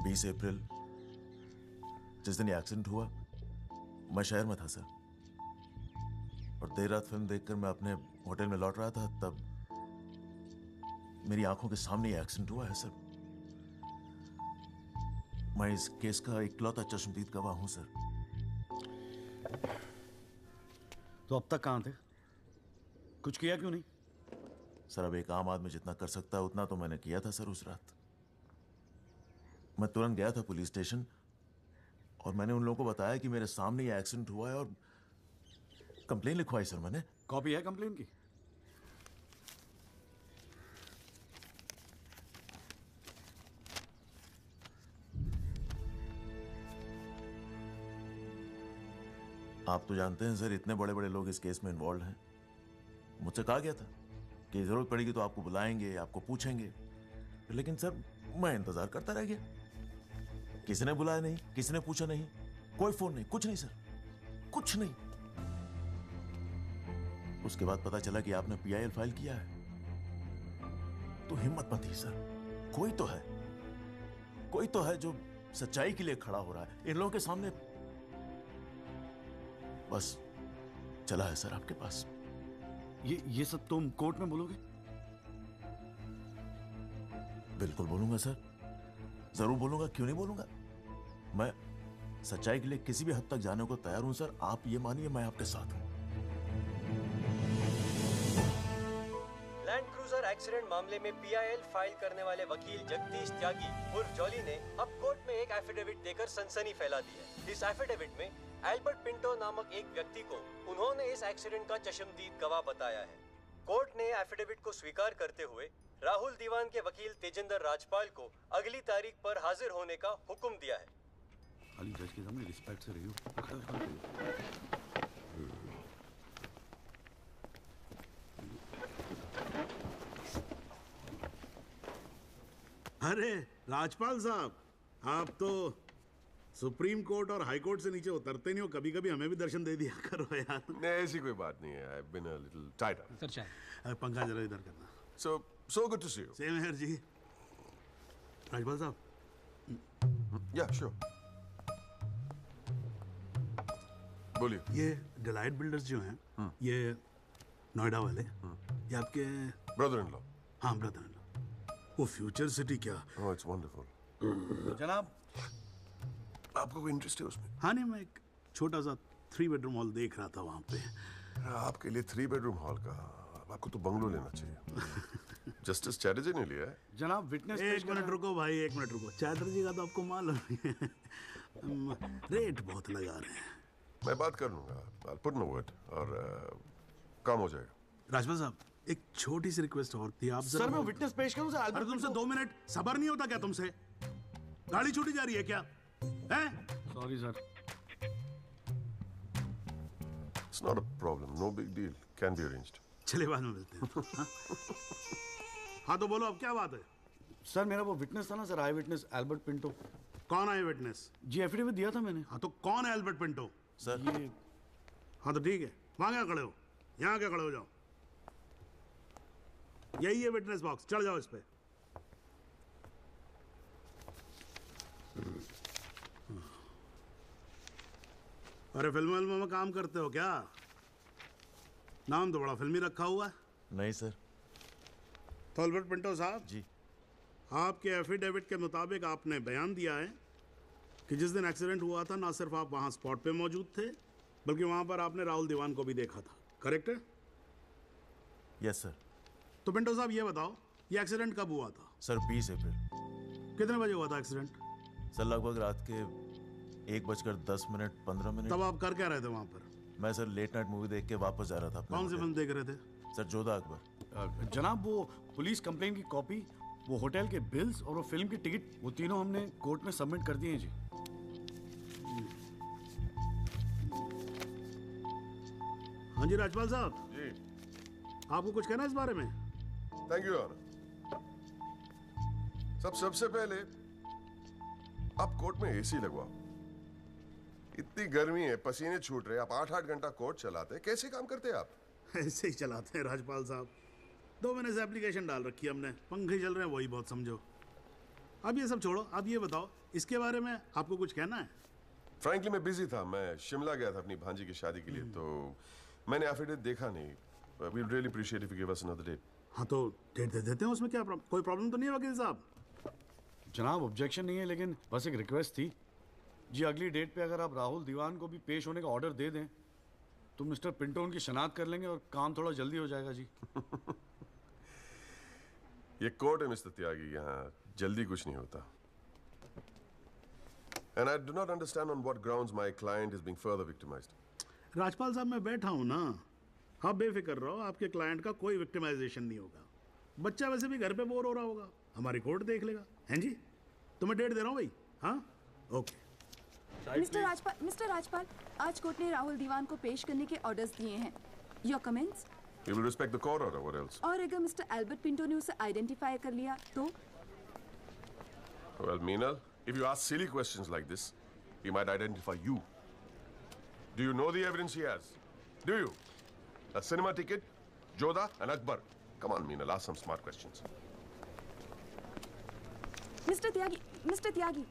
20 अप्रैल जिस दिन ये एक्सीडेंट हुआ, मैं शहर में था सर, और देर रात फिल्म देखकर मैं अपने होटल में लौट रहा था, तब मेरी आंखों के सामने ये एक्सीडेंट हुआ है सर। मैं इस केस का इकलौता चश्मदीद गवाह हूं सर। तो अब तक कहां थे? कुछ किया क्यों नहीं? सर, अब एक आम आदमी जितना कर सकता है उतना तो मैंने किया था सर। उस रात मैं तुरंत गया था पुलिस स्टेशन और मैंने उन लोगों को बताया कि मेरे सामने ये एक्सीडेंट हुआ है, और कंप्लेन लिखवाई सर मैंने। कॉपी है कंप्लेन की? आप तो जानते हैं सर, इतने बड़े बड़े लोग इस केस में इन्वॉल्व हैं। मुझसे कहा गया था कि जरूरत पड़ेगी तो आपको बुलाएंगे, आपको पूछेंगे, लेकिन सर मैं इंतजार करता रह गया। किसी ने बुलाया नहीं, किसी ने पूछा नहीं, कोई फोन नहीं, कुछ नहीं सर, कुछ नहीं। उसके बाद पता चला कि आपने पीआईएल फाइल किया है, तो हिम्मत मत ही सर। कोई तो है जो सच्चाई के लिए खड़ा हो रहा है इन लोगों के सामने। बस चला है सर आपके पास। ये सब तुम कोर्ट में बोलोगे? बिल्कुल बोलूंगा सर, जरूर बोलूंगा, क्यों नहीं बोलूंगा। मैं सच्चाई के लिए किसी भी हद तक जाने को तैयार हूं सर। आप ये मानिए मैं आपके साथ हूं। लैंड क्रूजर एक्सीडेंट मामले में पीआईएल फाइल करने वाले वकील जगदीश त्यागी उर्फ जॉली ने अब कोर्ट में एक एफिडेविट देकर सनसनी फैला दी है। इस एफिडेविट में एल्बर्ट पिंटो नामक एक व्यक्ति को उन्होंने इस एक्सीडेंट का चश्मदीद गवाह बताया है। कोर्ट ने एफिडेविट को स्वीकार करते हुए राहुल दीवान के वकील तेजिंदर राजपाल को अगली तारीख पर हाजिर होने का हुक्म दिया है। खाली जज के सामने रिस्पेक्ट से रहियो। अरे राजपाल साहब, आप तो सुप्रीम कोर्ट और हाई कोर्ट से नीचे उतरते नहीं हो, कभी कभी हमें भी दर्शन दे दिया करो यार। नहीं, ऐसी कोई बात नहीं है। I been a little tight up. Sir चाय। पंखा जरा इधर करना। So good to see you. Same here ji. Rajpal sahab. Yeah sure, बोलिए। ये डिलाइट बिल्डर्स जो हैं, ये नोएडा वाले, ये आपके ब्रदर इन लॉ? हाँ, ब्रदर इन लॉ। वो फ्यूचर सिटी क्या? ओह, इट्स वंडरफुल। जनाब, आपको कोई इंटरेस्ट है उसमें? हाँ नहीं, मैं एक छोटा सा 3 बेडरूम हॉल देख रहा था वहाँ पे। आपके लिए 3 बेडरूम हॉल का? आपको तो बंगलो लेना चाहिए। जस्टिस चैटर्जी ने लिया है। जनाब विटनेस। एक मिनट रुको भाई, एक मिनट रुको। चैटर्जी का तो आपको मालूम है, रेट बहुत लगा रहे हैं। मैं बात कर लूंगा, I'll put in a word, और काम हो जाएगा। राजपाल साहब, एक छोटी सी रिक्वेस्ट और थी। आप सर, मैं विटनेस पेश करूं सर? अरे तुमसे 2 मिनट सबर नहीं होता क्या तुमसे? गाड़ी छूटी जा रही है क्या? हैं? Sorry sir. It's not a problem, no big deal, can be arranged. चलिए बाद में मिलते हैं। हाँ? हाँ तो बोलो, अब क्या बात है? सर, मेरा वो विटनेस था ना सर, आई विटनेस एल्बर्ट पिंटो। कौन है विटनेस? जी, एफिडेविट दिया था मैंने। हाँ तो कौन है एल्बर्ट पिंटो? सर ये। हाँ तो ठीक है, वहां क्या खड़े हो? यहाँ क्या खड़े हो जाओ। यही है विटनेस बॉक्स, चढ़ जाओ इस पे। अरे फिल्म में काम करते हो क्या? नाम तो बड़ा फिल्मी रखा हुआ है। नहीं सर। तो एल्बर्ट पिंटो साहब जी, आपके एफिडेविट के मुताबिक आपने बयान दिया है कि जिस दिन एक्सीडेंट हुआ था, ना सिर्फ आप वहां स्पॉट पे मौजूद थे, बल्कि वहां पर आपने राहुल दीवान को भी देखा था। करेक्ट है? Yes sir. तो पिंटो साहब ये बताओ, ये एक्सीडेंट कब हुआ था? सर 20 अप्रैल। कितने बजे हुआ था एक्सीडेंट? सर लगभग रात के 1:10 तब आप कर क्या रहे थे वहां पर? मैं सर लेट नाइट मूवी देख के वापस जा रहा था अपने कौन सी होटल। फिल्म देख रहे थे? सर जोधा अकबर। जनाब, वो पुलिस कंप्लेन की कॉपी, वो होटल के बिल्स और वो फिल्म की टिकट, वो तीनों हमने कोर्ट में सबमिट कर दिए हैं जी। हाँ जी राजपाल साहब। जी। आपको कुछ कहना है इस बारे में? Thank you honour. सबसे पहले आप कोर्ट में एसी लगवाओ। इतनी गर्मी है, पसीने छूट रहे, आप 8-8 घंटा कोर्ट चलाते, कैसे काम करते हैं आप? ऐसे ही चलाते हैं राजपाल साहब। 2 महीने से एप्लीकेशन डाल रखी है हमने, पंखे चल रहे हैं, वही बहुत समझो। अब ये सब छोड़ो, अब ये बताओ, इसके बारे में आपको कुछ कहना है? फ्रैंकली मैं बिजी था, मैं शिमला गया था अपनी भांजी की शादी के लिए, तो मैंने एफिडेविट देखा नहीं। We really appreciate if you give us another date. हाँ तो डेट दे देते हैं, उसमें क्या कोई प्रॉब्लम तो नहीं है वकील साहब? जनाब ऑब्जेक्शन नहीं है, लेकिन बस एक रिक्वेस्ट थी जी, अगली डेट पे अगर आप राहुल दीवान को भी पेश होने का ऑर्डर दे दें तो मिस्टर पिंटो उनकी शनाख्त कर लेंगे और काम थोड़ा जल्दी हो जाएगा जी। ये कोर्ट है मिस्टर त्यागी, यहाँ जल्दी कुछ नहीं होता। And I do not understand on what grounds my client is being further victimized. Rajpal साहब मैं बैठा हूँ ना, आप बेफिक्र रहो, आपके क्लाइंट का कोई विक्टिमाइजेशन नहीं होगा। बच्चा वैसे भी घर पे बोर हो रहा होगा, हमारी कोर्ट देख लेगा। हैं जी? तो मैं डेट दे रहा हूँ भाई। हाँ ओके। मिस्टर राजपाल, आज कोर्ट ने राहुल दीवान को पेश करने के ऑर्डर्स दिए हैं। Your comments? We will respect the court order. What else? और अगर मिस्टर एल्बर्ट पिंटो ने उसे आइडेंटिफाई कर लिया तो? Well, Meenal, if you ask silly questions like this, he might identify you. Do you know the evidence he has? Do you? A cinema ticket, Jodha and Akbar. Come on, Meenal, ask some smart questions. Mister Tyagi,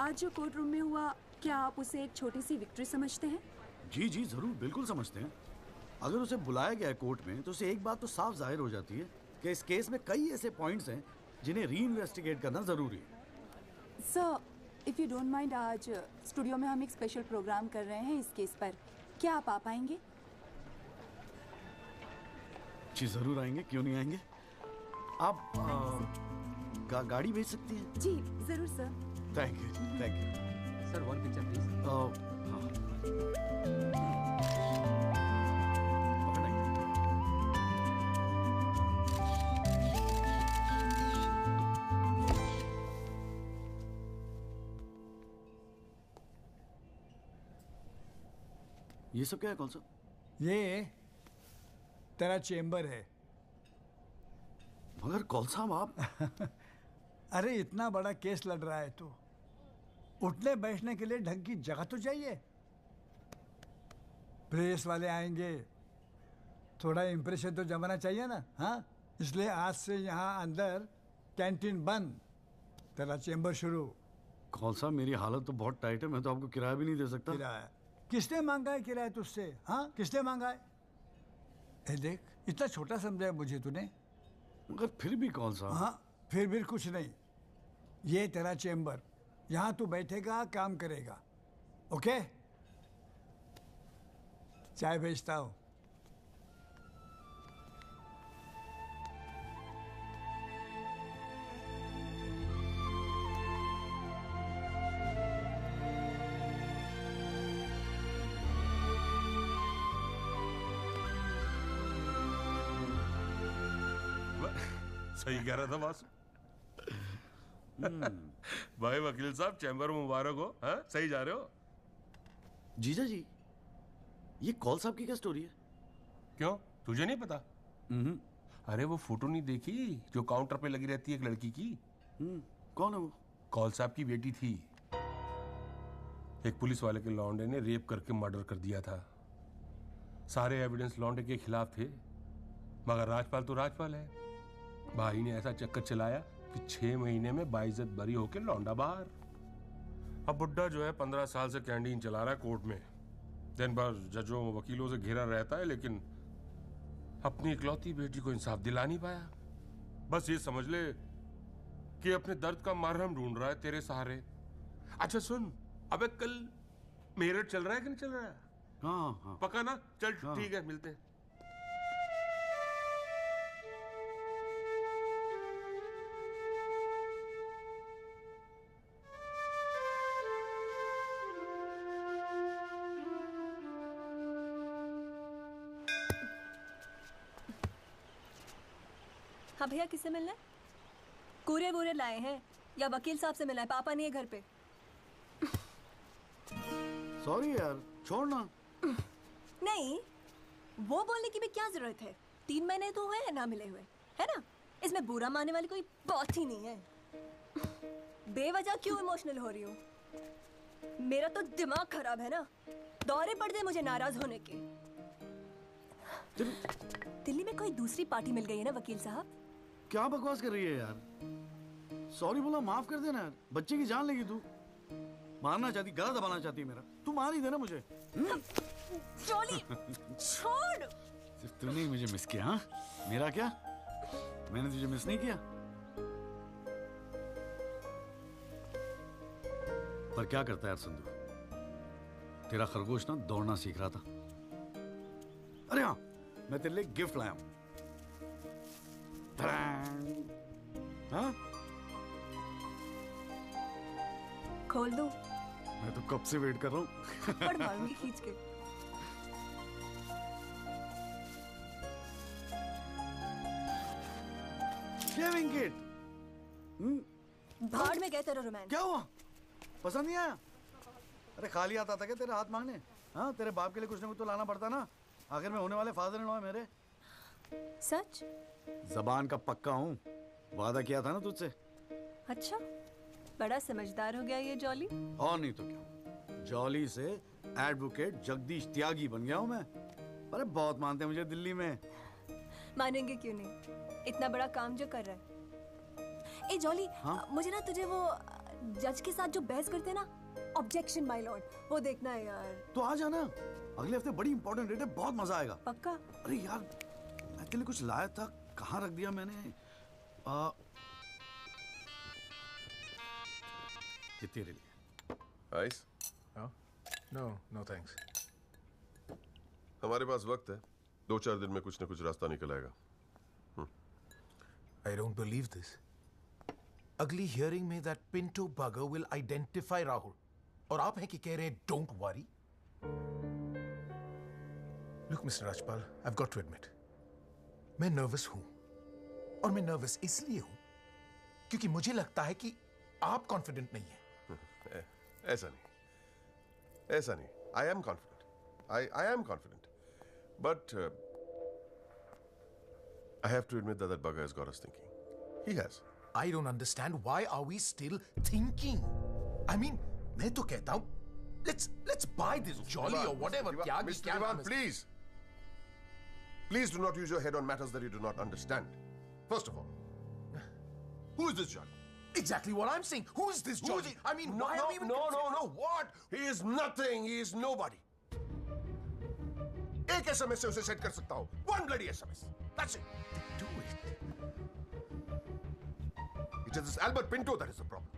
आज जो court room में हुआ, क्या आप उसे एक छोटी सी victory समझते हैं? जी जी जरूर, बिल्कुल समझते हैं। अगर उसे बुलाया गया है कोर्ट में तो उसे एक बात तो साफ जाहिर हो जाती है कि इस केस में कई ऐसे पॉइंट्स हैं जिन्हें री इन्वेस्टिगेट करना जरूरी है। Sir, if you don't mind, आज स्टूडियो में हम एक स्पेशल प्रोग्राम कर रहे हैं इस केस पर, क्या आप आ पाएंगे? जी जरूर आएंगे, क्यों नहीं आएंगे। आप गाड़ी भेज सकती हैं? जी जरूर sir. Thank you, thank you. Sir, 1 picture please. हाँ। ये सब क्या है? कौन सा? ये तेरा चेम्बर है। मगर कौन सा आप? अरे इतना बड़ा केस लड़ रहा है तो उठने बैठने के लिए ढंग की जगह तो चाहिए। प्रेस वाले आएंगे, थोड़ा इंप्रेशन तो जमाना चाहिए ना। हाँ, इसलिए आज से यहाँ अंदर कैंटीन बंद, तेरा चेंबर शुरू। कौन सा, मेरी हालत तो बहुत टाइट है, मैं तो आपको किराया भी नहीं दे सकता। किराया किसने मांगा है? किराया तुझसे? हाँ, किसने मांगा है? ए देख, इतना छोटा समझा है मुझे तूने। मगर फिर भी कौन सा? हाँ, फिर भी कुछ नहीं। ये तेरा चेंबर, यहाँ तू बैठेगा, काम करेगा। ओके, चाय भेजता हूँ। सही कह रहा था बॉस। भाई वकील साहब, चैम्बर में मुबारक हो। हाँ, सही जा रहे हो। जीजा जी, ये कॉल साहब की क्या स्टोरी है? क्यों, तुझे नहीं पता? अरे वो फोटो नहीं देखी जो काउंटर पे लगी रहती है एक लड़की की? कौन है वो? कॉल साहब की बेटी थी। एक पुलिस वाले के लौंडे ने रेप करके मर्डर कर दिया था। सारे एविडेंस लौंडे के खिलाफ थे, मगर राजपाल तो राजपाल है। भाई ने ऐसा चक्कर चलाया कि 6 महीने में बाइज्जत बरी होके लौंडा बाहर। अब बुड्ढा जो है 15 साल से कैंटीन चला रहा है कोर्ट में। दिन भर जजों वकीलों से घिरा रहता है, लेकिन अपनी इकलौती बेटी को इंसाफ दिला नहीं पाया। बस ये समझ ले कि अपने दर्द का मरहम ढूंढ रहा है तेरे सहारे। अच्छा सुन, अबे कल मेरठ चल रहा है कि नहीं चल रहा है? हाँ। पक्का ना? चल ठीक है, मिलते हैं। हाँ भैया, किससे मिलना है? कूरे वूरे लाए हैं या वकील साहब से मिलना है? पापा नहीं है घर पे। सॉरी यार, छोड़ ना। नहीं, वो बोलने की भी क्या जरूरत है? 3 महीने तो हुए हैं ना मिले हुए, है ना? इसमें बुरा मानने वाली कोई बात ही नहीं है। बेवजह क्यों इमोशनल हो रही हूँ? मेरा तो दिमाग खराब है ना। दौरे पड़ गए मुझे नाराज होने के। दिल्ली में कोई दूसरी पार्टी मिल गई है ना वकील साहब? क्या बकवास कर रही है यार? सॉरी बोला, माफ कर देना यार। बच्चे की जान लेगी तू। मारना चाहती, गला दबाना चाहती है मेरा। तू मार ही देना मुझे। जॉली, छोड़। सिर्फ तूने ही मुझे मिस किया। हाँ, मेरा क्या? मैंने तुझे मिस नहीं किया। पर क्या करता है यार संधू, तेरा खरगोश ना दौड़ना सीख रहा था। अरे हाँ, मैं तेरे लिए गिफ्ट लाया हूं। हाँ? खोल दो। मैं तो कब से वेट कर रहा हूँ। पड़ मारूंगी खींच के। Shaving kit. भाड़ में गए तेरा रोमांस। क्या हुआ? पसंद नहीं आया? अरे खाली आता था क्या तेरे हाथ मांगने? हाँ, तेरे बाप के लिए कुछ ना कुछ तो लाना पड़ता ना। आखिर में होने वाले फादर इन लॉ है मेरे। सच? जबान का पक्का हूँ, वादा किया था ना तुझसे। अच्छा, बड़ा समझदार हो गया ये जॉली। और नहीं तो क्या, जॉली से एडवोकेट जगदीश त्यागी बन गया हूँ मैं। अरे बहुत मानते हैं मुझे दिल्ली में। मानेंगे क्यों नहीं, इतना बड़ा काम जो कर रहा है। ए जॉली, हाँ? मुझे ना तुझे वो जज के साथ जो बहस करते हैं ना, ऑब्जेक्शन माय लॉर्ड, वो देखना है यार। तो आ जाना, अगले हफ्ते बड़ी इंपॉर्टेंट डेट है, बहुत मजा आएगा। पक्का? अरे यार, मैं तेरे लिए कुछ लाया था, कहाँ रख दिया मैंने? ये तेरे लिए। आइस? No thanks. हमारे पास वक्त है, 2-4 दिन में कुछ न कुछ रास्ता निकल आएगा। I don't believe this. अगली हियरिंग में that Pinto bugger will identify Rahul. और आप हैं कि कह रहे हैं don't worry? Look, Mr. Rajpal, I've got to admit, मैं नर्वस हूं। और मैं नर्वस इसलिए हूं क्योंकि मुझे लगता है कि आप कॉन्फिडेंट नहीं हैं। ऐसा नहीं। I am confident. I am confident. But I have to admit that bugger has got us thinking. He has. I don't understand why are we still thinking? I mean, मैं तो कहता हूं let's buy this jolly or whatever. Mr. Diwan, please. Please do not use your head on matters that you do not understand. First of all, who is this Jolly? Exactly what I'm saying. Who is this Jolly? I mean, no, why are we even no. What? He is nothing. He is nobody. एक SMS से उसे set कर सकता हूं. One bloody SMS. That's it. Do it. It is this Albert Pinto that is the problem.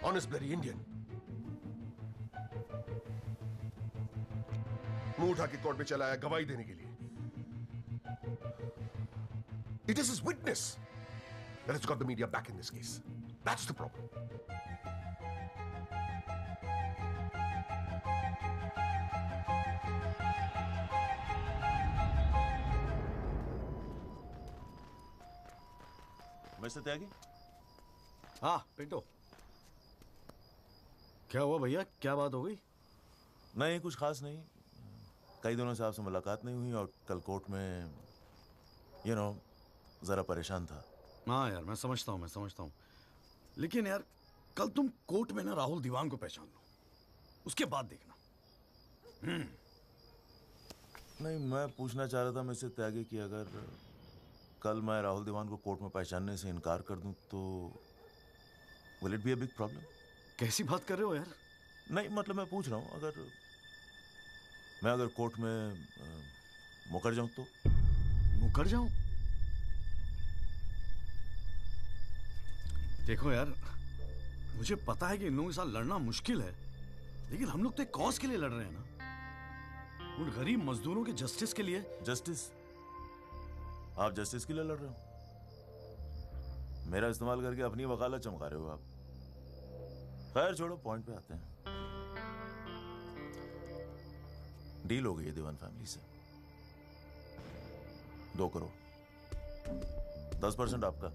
Honest bloody Indian. मुंह उठा के court में चला आया गवाही देने के लिए. It is his witness that has got the media back in this case. That's the problem. Mister Tyagi? हाँ पिंटो, क्या हुआ भैया? क्या बात हो गई? नहीं, कुछ खास नहीं. कई दिनों से आपसे मुलाकात नहीं हुई और कल कोर्ट में जरा परेशान था. हाँ यार, मैं समझता हूँ. लेकिन यार, कल तुम कोर्ट में ना राहुल दीवान को पहचान लो, उसके बाद देखना. नहीं, मैं पूछना चाह रहा था मिस्टर त्यागी कि अगर कल मैं राहुल दीवान को कोर्ट में पहचानने से इनकार कर दूं तो will it be a big problem? कैसी बात कर रहे हो यार? नहीं, मतलब मैं पूछ रहा हूं, अगर कोर्ट में मुकर जाऊं तो? मुकर जाऊं? देखो यार, मुझे पता है कि इन लोगों के साथ लड़ना मुश्किल है, लेकिन हम लोग तो एक कॉज के लिए लड़ रहे हैं ना, उन गरीब मजदूरों के जस्टिस के लिए. जस्टिस? आप जस्टिस के लिए लड़ रहे हो? मेरा इस्तेमाल करके अपनी वकालत चमका रहे हो आप. खैर छोड़ो, पॉइंट पे आते हैं. डील हो गई है दीवान फैमिली से. 2 करोड़, 10% आपका.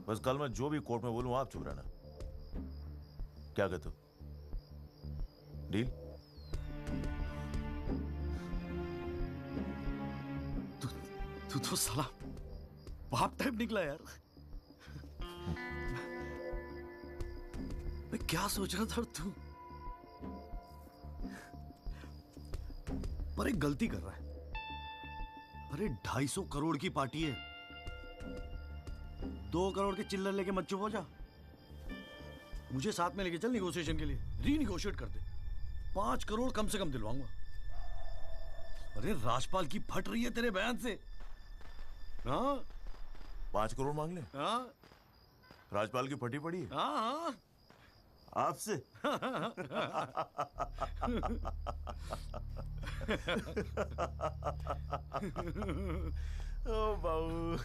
बस कल मैं जो भी कोर्ट में बोलूं आप चुप रहना. क्या कहते हो? डील? तू तो साला बाप टाइप निकला यार. मैं क्या सोच रहा था तू? पर एक गलती कर रहा है. अरे 250 करोड़ की पार्टी है. 2 करोड़ के चिल्लर लेके मत चुप हो जा. मुझे साथ में लेके चल निगोशिएशन के लिए. रीनिगोशिएट कर दे. 5 करोड़ कम से कम दिलवाऊंगा. अरे राजपाल की फट रही है तेरे बयान से. हाँ, 5 करोड़ मांग ले? हाँ, राजपाल की फटी पड़ी है? हाँ. आपसे? ओ बाबू.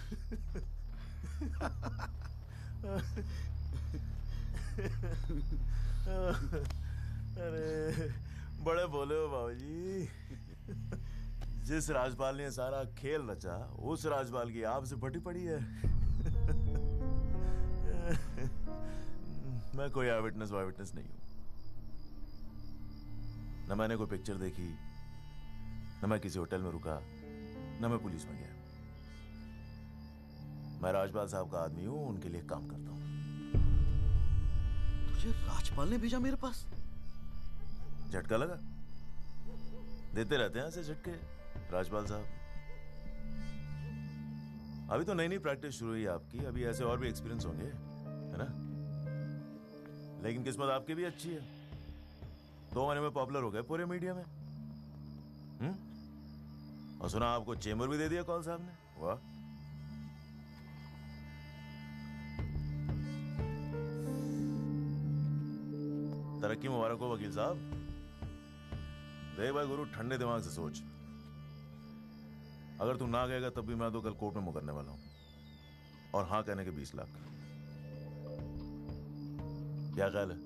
अरे बड़े बोले हो बाबूजी. जिस राजपाल ने सारा खेल रचा, उस राजपाल की आपसे फटी पड़ी है. मैं कोई आई विटनेस नहीं हूं. न मैंने कोई पिक्चर देखी, न मैं किसी होटल में रुका, न मैं पुलिस में गया. मैं राजपाल साहब का आदमी हूं, उनके लिए काम करता हूं. तुझे राजपाल ने भेजा मेरे पास? झटका लगा? देते रहते हैं ऐसे झटके राजपाल साहब. अभी तो नई प्रैक्टिस शुरू हुई आपकी. अभी ऐसे और भी एक्सपीरियंस होंगे, है ना? लेकिन किस्मत आपकी भी अच्छी है. 2 महीने में पॉपुलर हो गए पूरे मीडिया में. और सुना आपको चेंबर भी दे दिया कौल साहब ने. वाह. तरक्की मुबारक हो वकील साहब. देख भाई गुरु, ठंडे दिमाग से सोच. अगर तू ना गएगा तब भी मैं तो कल कोर्ट में मुकरने वाला हूं. और हाँ कहने के 20 लाख. क्या ख्याल है?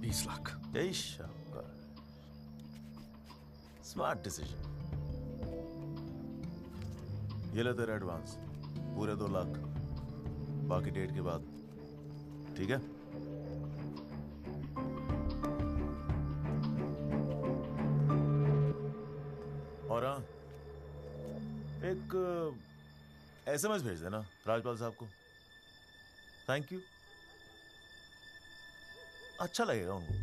20 लाख. Smart decision. ये ले तेरा एडवांस, पूरे 2 लाख. बाकी डेट के बाद. ठीक है? और हाँ, एक एसएमएस भेज देना राजपाल साहब को। थैंक यू, अच्छा लगेगा उनको।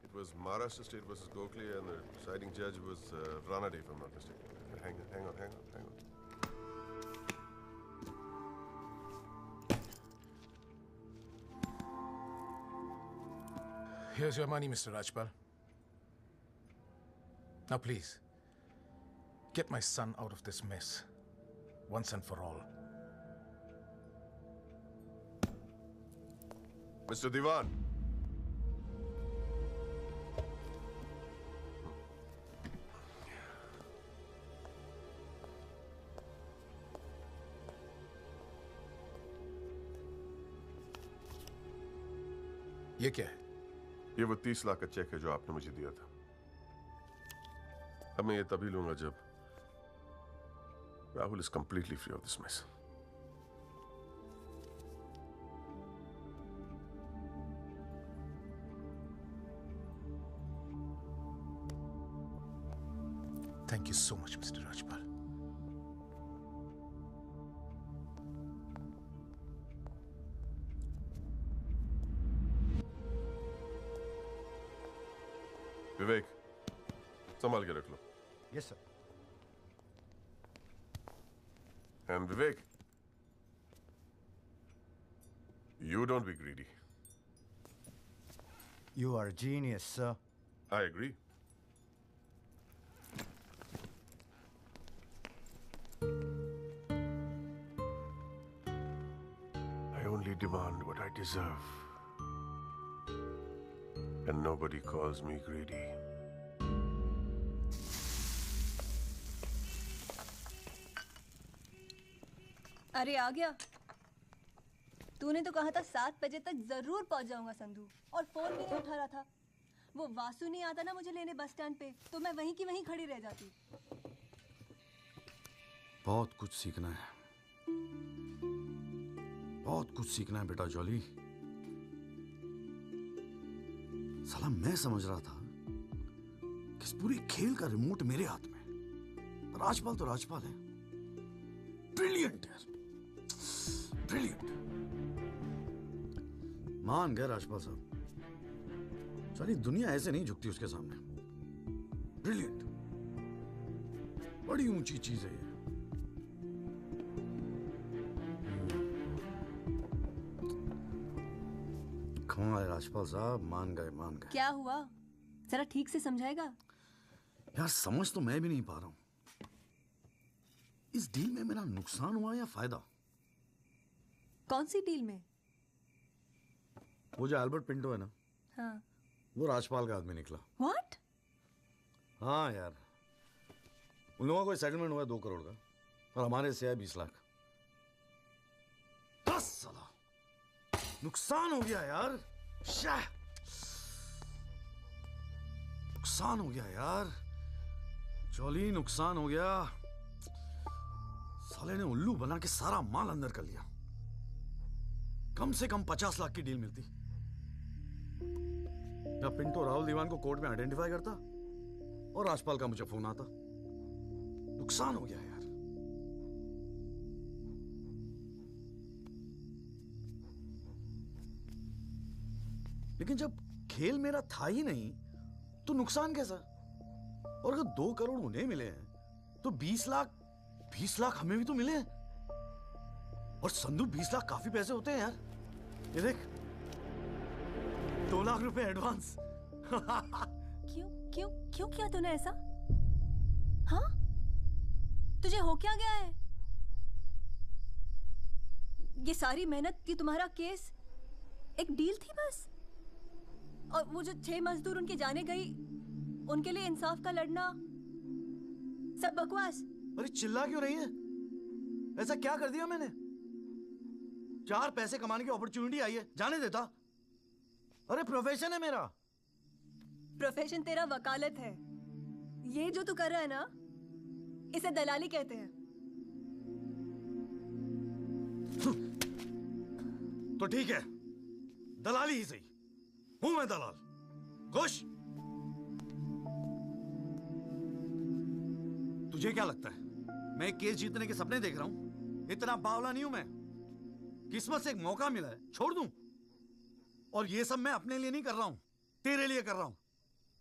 It was Maharashtra State versus Gokhale, and the deciding judge was Ranade, if I'm not mistaken. Hang on. Here's your money, Mr. Rajpal. Now, please, get my son out of this mess, once and for all. Mr. Diwan. ये क्या है? ये वो 30 लाख का check है जो आपने मुझे दिया था। अब मैं ये तभी लूंगा जब Rahul is completely free of this mess. Thank you so much, Mr. Rajpal. Vivek, संभाल के रख लो। Yes sir. And Vivek, you don't be greedy. You are a genius, sir. I agree. I only demand what I deserve. And nobody calls me greedy. अरे आ गया। तूने तो कहा था 7 बजे तक जरूर पहुंच जाऊंगा संधू, और फोन भी नहीं उठा रहा था। वो वासु नहीं आता ना मुझे लेने बस स्टैंड पे, तो मैं वहीं की वहीं खड़ी रह जाती। बहुत कुछ सीखना है, बहुत कुछ सीखना है बेटा जॉली। साला मैं समझ रहा था कि इस पूरे खेल का रिमोट मेरे हाथ में। राजपाल तो राजपाल है, ब्रिलियंट है, ब्रिलियंट। मान गए राजपाल साहब, सारी दुनिया ऐसे नहीं झुकती उसके सामने। ब्रिलियंट, बड़ी ऊंची चीज है ये। कमाल है राजपाल साहब, मान गए मान गए। क्या हुआ, जरा ठीक से समझाएगा? यार समझ तो मैं भी नहीं पा रहा हूं, इस डील में मेरा नुकसान हुआ या फायदा? कौन सी डील में? वो जो एल्बर्ट पिंटो है ना, हाँ। वो राजपाल का आदमी निकला। What? हाँ यार, उन लोगों को सेटलमेंट हुआ 2 करोड़ का, और हमारे से है 20 लाख। 10 साला नुकसान हो गया यार। नुकसान हो गया यार, जॉली नुकसान हो गया। साले ने उल्लू बना के सारा माल अंदर कर लिया। कम से कम 50 लाख की डील मिलती। या पिंटो राहुल दीवान को कोर्ट में आइडेंटिफाई करता और राजपाल का मुझे फोन आता। नुकसान हो गया यार। लेकिन जब खेल मेरा था ही नहीं तो नुकसान कैसा? और अगर 2 करोड़ उन्हें मिले हैं तो 20 लाख हमें भी तो मिले हैं। और संधू 20 लाख काफी पैसे होते हैं यार। ये देख, 2 लाख रुपए एडवांस। क्यों किया तूने ऐसा? हाँ, तुझे हो क्या गया है? ये सारी मेहनत की तुम्हारा केस एक डील थी बस? और वो जो 6 मजदूर उनके जाने गई, उनके लिए इंसाफ का लड़ना सब बकवास? अरे चिल्ला क्यों रही है? ऐसा क्या कर दिया मैंने? 4 पैसे कमाने की अपॉर्चुनिटी आई है, जाने देता? अरे प्रोफेशन है मेरा। प्रोफेशन तेरा वकालत है। ये जो तू कर रहा है ना, इसे दलाली कहते हैं। तो ठीक है, दलाली ही सही, हूं मैं दलाल। खुश? तुझे क्या लगता है मैं केस जीतने के सपने देख रहा हूं? इतना बावला नहीं हूं मैं। किस्मत से एक मौका मिला है, छोड़ दूं? और ये सब मैं अपने लिए नहीं कर रहा हूं, तेरे लिए कर रहा हूं,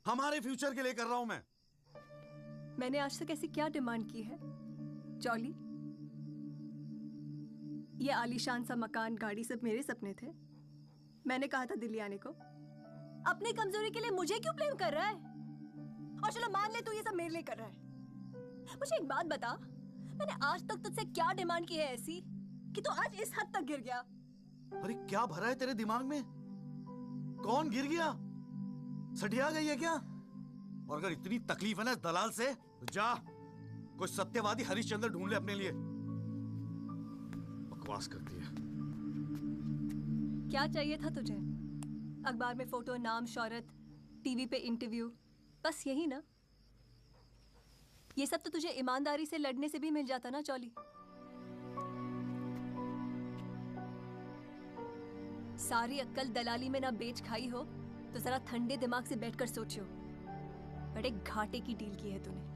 हमारे फ्यूचर के लिए कर रहा हूं मैं। मैंने आज तक ऐसी क्या डिमांड की है जॉली? ये आलीशान सा मकान, गाड़ी सब मेरे सपने थे। मैंने कहा था दिल्ली आने को। अपनी कमजोरी के लिए मुझे क्यों ब्लेम कर रहा है? और चलो मान ले तू ये सब मेरे लिए कर रहा है। मुझे एक बात बता, मैंने आज तक तुझसे क्या डिमांड की है ऐसी कि तू आज इस हद तक गिर गया? अरे क्या भरा है तेरे दिमाग में? कौन गिर गया? सटिया गई है क्या? और अगर इतनी तकलीफ है ना दलाल से, तो जा कोई सत्यवादी हरिश्चंद्र ढूंढ ले अपने लिए। बकवास करती है। क्या चाहिए था तुझे? अखबार में फोटो, नाम, शोहरत, टीवी पे इंटरव्यू, बस यही ना? ये सब तो तुझे ईमानदारी से लड़ने से भी मिल जाता ना चौली। सारी अक्कल दलाली में ना बेच खाई हो तो जरा ठंडे दिमाग से बैठकर सोचो, बड़े घाटे की डील की है तूने।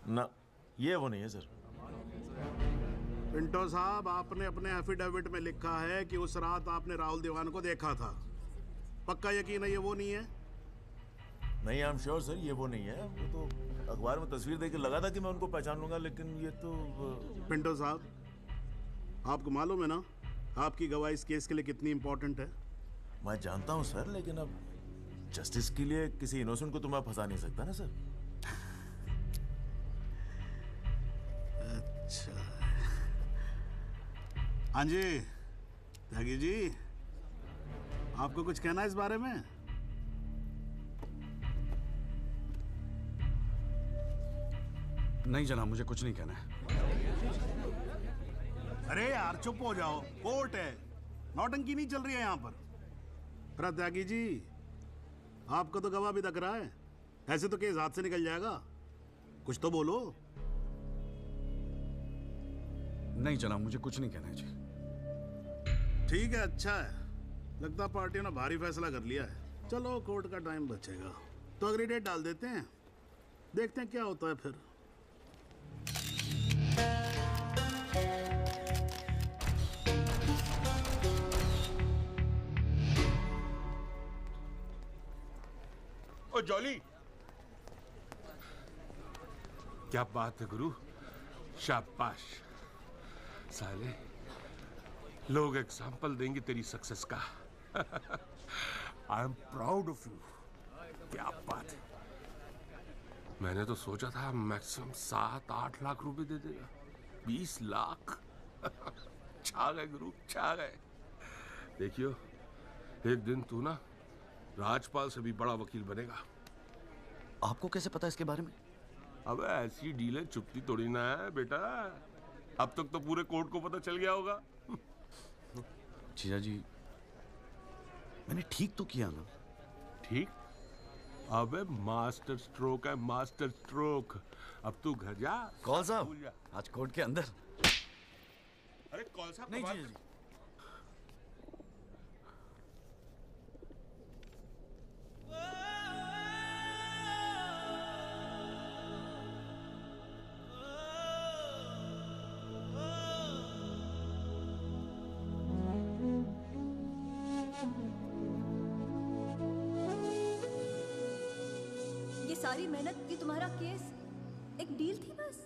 ना, ये वो नहीं है सर। पिंटो साहब, आपने अपने एफिडेविट में लिखा है कि उस रात आपने राहुल दीवान को देखा था। पक्का यकीन है ये वो नहीं है? नहीं, आई एम श्योर सर, ये वो नहीं है। वो तो अखबार में तस्वीर देख के लगा था कि मैं उनको पहचान लूंगा, लेकिन ये तो पिंटो साहब, आपको मालूम है ना आपकी गवाही इस केस के लिए कितनी इंपॉर्टेंट है? मैं जानता हूँ सर, लेकिन अब जस्टिस के लिए किसी इनोसेंट को तो मैं फंसा नहीं सकता ना सर। अच्छा, हाँ जी त्यागी जी, आपको कुछ कहना है इस बारे में? नहीं जनाब, मुझे कुछ नहीं कहना है। अरे यार चुप हो जाओ, कोर्ट है, नौटंकी नहीं चल रही है यहाँ पर। अरे त्यागी जी, आपको तो गवाह भी दिख रहा है, ऐसे तो केस हाथ से निकल जाएगा, कुछ तो बोलो। नहीं जनाब, मुझे कुछ नहीं कहना है जी। ठीक है, अच्छा है, लगता पार्टियों ने भारी फैसला कर लिया है। चलो कोर्ट का टाइम बचेगा तो अगली डेट डाल देते हैं, देखते हैं क्या होता है फिर। ओ जॉली, क्या बात है गुरु, शाबाश। साले लोग एग्जाम्पल देंगे तेरी सक्सेस का। I am proud of you. क्या बात है, मैंने तो सोचा था मैक्सिमम 7-8 लाख रुपए दे देगा। 20 लाख। छा गए गुरु, छा गए। देखियो, एक दिन तू ना राजपाल से भी बड़ा वकील बनेगा। आपको कैसे पता इसके बारे में? अब ऐसी डीलें चुपती थोड़ी ना है बेटा। अब तक तो पूरे कोर्ट को पता चल गया होगा। जीजा जी, मैंने ठीक तो किया ना? ठीक? अबे मास्टर स्ट्रोक है, मास्टर स्ट्रोक। अब तू घर जा। कौल साहब, आज कोर्ट के अंदर। अरे कौल साहब नहीं जीजा जी। सारी मेहनत, ये तुम्हारा केस एक डील थी बस?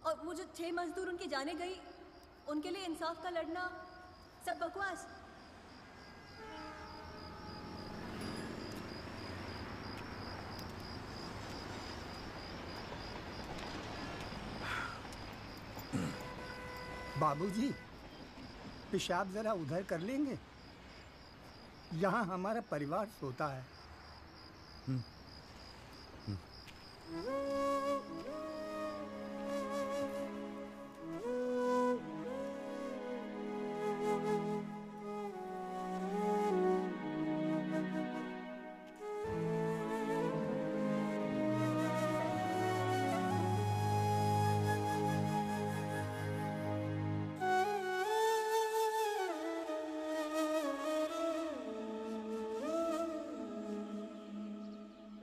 और वो जो 6 मजदूर उनके जाने गई, उनके लिए इंसाफ का लड़ना सब बकवास? बाबूजी, पेशाब जरा उधर कर लेंगे? यहाँ हमारा परिवार सोता है।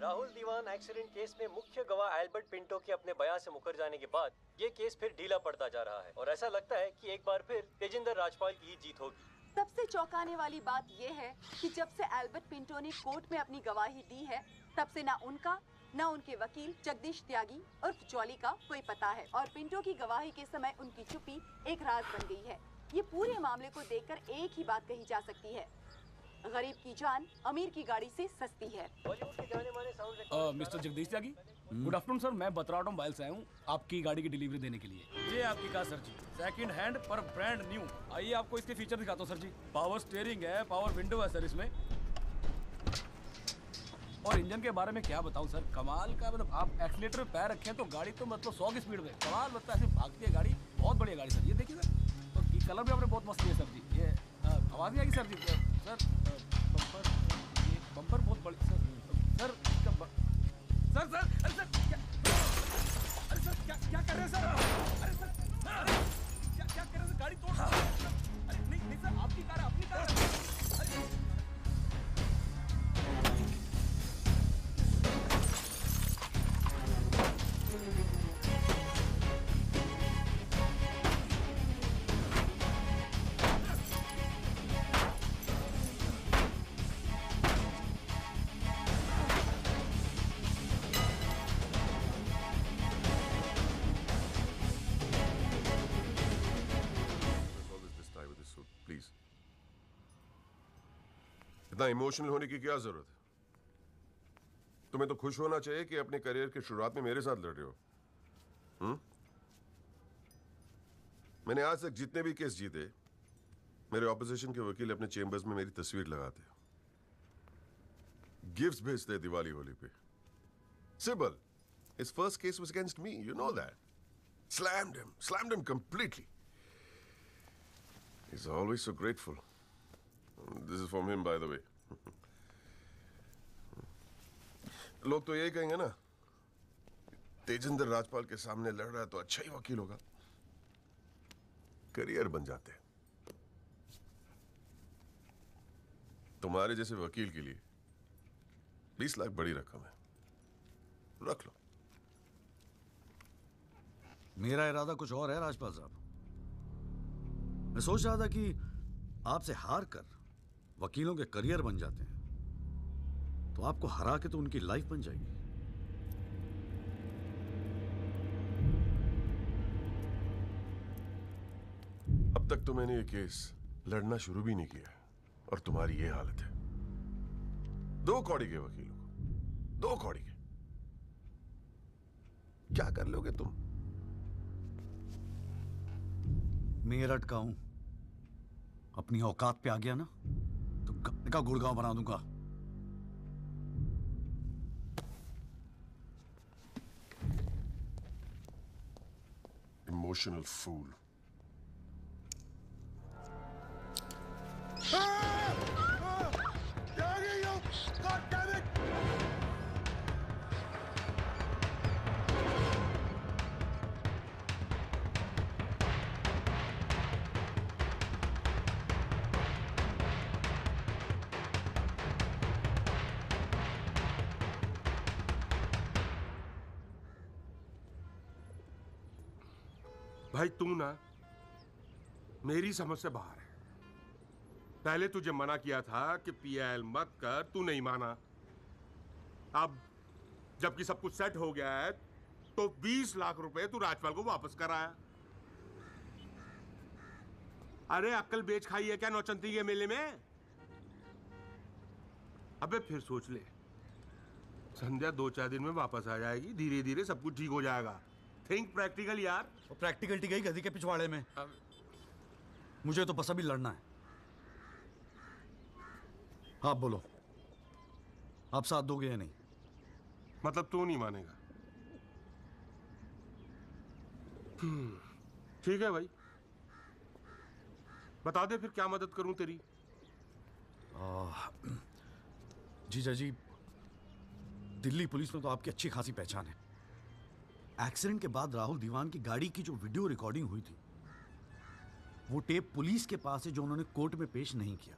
राहुल दीवान एक्सीडेंट केस में मुख्य गवाह एल्बर्ट पिंटो के अपने बयान से मुकर जाने के बाद ये केस फिर ढीला पड़ता जा रहा है और ऐसा लगता है कि एक बार फिर तेजिंदर राजपाल की ही जीत होगी। सबसे चौंकाने वाली बात यह है कि जब से एल्बर्ट पिंटो ने कोर्ट में अपनी गवाही दी है तब से ना उनका न उनके वकील जगदीश त्यागी उर्फ जॉली का कोई पता है और पिंटो की गवाही के समय उनकी चुप्पी एक राज बन गई है। ये पूरे मामले को देखकर एक ही बात कही जा सकती है, गरीब की जान अमीर की गाड़ी से सस्ती है। मिस्टर जगदीश त्यागी, गुड आफ्टरनून सर। मैं बतराट मोबाइल से आया हूँ आपकी गाड़ी की डिलीवरी देने के लिए। ये आपकी कार सर जी, सेकंड हैंड पर ब्रांड न्यू। आइए आपको इसके फीचर दिखाता हूँ सर जी। पावर स्टीयरिंग है, पावर विंडो है सर इसमें, और इंजन के बारे में क्या बताऊं सर, कमाल का। मतलब आप एक्सीलेटर पे पैर रखें तो गाड़ी तो मतलब 100 की स्पीड में कमाल लगता है, ऐसे भागती है गाड़ी। बहुत बढ़िया गाड़ी सर, ये देखिए सर। तो कलर भी आपने बहुत मस्त है सर जी। ये आवाज़ नहीं आएगी सर जी। सर बम्पर, ये बम्पर बहुत बड़ी सर। सर इसका सर सर अरे सर क्या, अरे सर क्या कर रहे हैं सर? अरे सर क्या कर रहे हैं सर? गाड़ी तोड़ अरे नहीं सर, आपकी कार है, अपनी कार है। प्लीज, इतना इमोशनल होने की क्या जरूरत है? तुम्हें तो खुश होना चाहिए कि अपने करियर की शुरुआत में मेरे साथ लड़ रहे हो। मैंने आज तक जितने भी केस जीते, मेरे ऑपोजिशन के वकील अपने चेंबर्स में मेरी तस्वीर लगाते, गिफ्ट्स भेजते दिवाली होली पे। Sibal, his first case was against me, you know that. Slammed him completely. He's always so grateful. This is from him, by the way. लोग तो यही कहेंगे ना, तेजिंदर राजपाल के सामने लड़ रहा है तो अच्छा ही वकील होगा, करियर बन जाते हैं। तुम्हारे जैसे वकील के लिए 20 लाख बड़ी रकम है, रख लो। मेरा इरादा कुछ और है राजपाल साहब। मैं सोच रहा था कि आपसे हार कर वकीलों के करियर बन जाते हैं तो आपको हरा के तो उनकी लाइफ बन जाएगी। अब तक तो मैंने ये केस लड़ना शुरू भी नहीं किया और तुम्हारी ये हालत है। 2 कौड़ी के वकीलों को, 2 कौड़ी के, क्या कर लोगे तुम? मेरठ का हूं, अपनी औकात पे आ गया ना तो गप्पे का गुड़गांव बना दूंगा। Emotional fool. भाई तू ना मेरी समझ से बाहर है। पहले तुझे मना किया था कि पीएल मत कर, तू नहीं माना। अब जबकि सब कुछ सेट हो गया है तो 20 लाख रुपए तू राजपाल को वापस कराया। अरे अक्ल बेच खाई है क्या नौचंती के मेले में? अबे फिर सोच ले, संध्या 2-4 दिन में वापस आ जाएगी, धीरे धीरे सब कुछ ठीक हो जाएगा। थिंक प्रैक्टिकल यार। और प्रैक्टिकलिटी गई गधी के पिछवाड़े में। मुझे तो बस अभी लड़ना है। आप बोलो, आप साथ दोगे या नहीं? मतलब तू नहीं मानेगा? ठीक है भाई, बता दे फिर क्या मदद करूं तेरी। जीजा जी, दिल्ली पुलिस में तो आपकी अच्छी खासी पहचान है। एक्सीडेंट के बाद राहुल दीवान की गाड़ी की जो वीडियो रिकॉर्डिंग हुई थी, वो टेप पुलिस के पास है जो उन्होंने कोर्ट में पेश नहीं किया।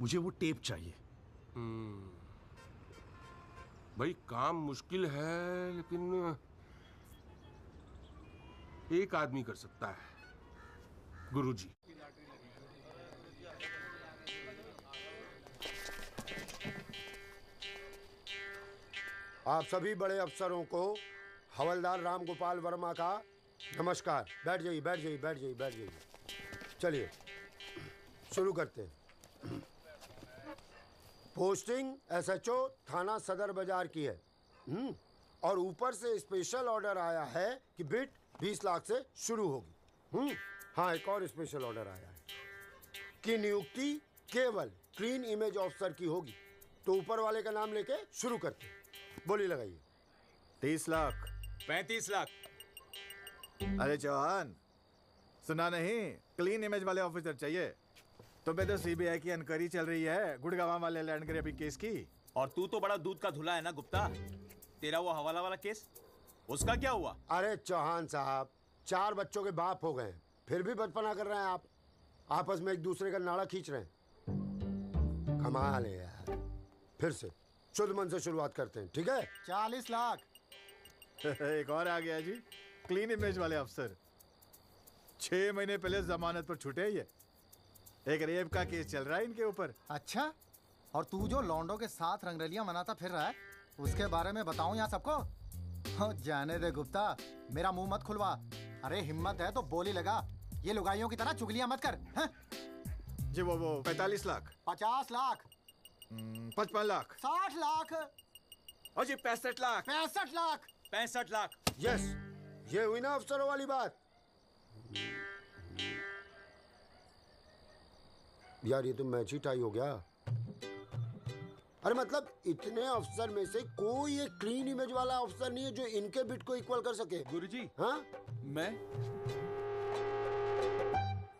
मुझे वो टेप चाहिए। भाई काम मुश्किल है, लेकिन एक आदमी कर सकता है, गुरुजी। आप सभी बड़े अफसरों को हवलदार राम गोपाल वर्मा का नमस्कार। बैठ जाइए, बैठ जाइए, बैठ जाइए, बैठ जाइए। चलिए शुरू करते हैं। पोस्टिंग एसएचओ थाना सदर बाजार की है। और ऊपर से स्पेशल ऑर्डर आया है कि बिट 20 लाख से शुरू होगी। हाँ, एक और स्पेशल ऑर्डर आया है कि नियुक्ति केवल क्लीन इमेज ऑफिसर की होगी। तो ऊपर वाले का नाम लेके शुरू करते हैं। बोली लगाइए। 30 लाख। 35 लाख। अरे चौहान, सुना नहीं? क्लीन इमेज वाले ऑफिसर चाहिए। तुम्हें तो सीबीआई की इंक्वायरी चल रही है गुड़गांव वाले लैंड ग्रैबिंग केस की। और तू तो बड़ा दूध का धुला है ना गुप्ता। तेरा वो हवाला वाला केस, उसका क्या हुआ? अरे चौहान साहब, 4 बच्चों के बाप हो गए, फिर भी बचपना कर रहे हैं आप। आपस में एक दूसरे का नाड़ा खींच रहे हैं। कमाल है यार। फिर से शुद्ध मन से शुरुआत करते हैं, ठीक है? 40 लाख। एक और आ गया जी, क्लीन इमेज वाले अफसर। 6 महीने पहले जमानत पर छूटे ये। एक रेप का केस चल रहा है इनके ऊपर। अच्छा, और तू जो लौंडों के साथ रंगरलियां मनाता फिर रहा है, उसके बारे में बताऊं यहाँ सबको? हो जाने दे गुप्ता, मेरा मुंह मत खुलवा। अरे हिम्मत है तो बोली लगा, ये लुगाइयों की तरह चुगलियां मत कर। हैं? जी वो 45 लाख। 50 लाख। 55 लाख। 60 लाख। और जी 65 लाख। 65 लाख। 65 लाख। यस, ये हुई ना अफसरों वाली बात। यार ये तो मैच ही टाई हो गया। अरे मतलब इतने अफसर में से कोई एक क्लीन इमेज वाला अफसर नहीं है जो इनके बिट को इक्वल कर सके। गुरुजी, हाँ? मैं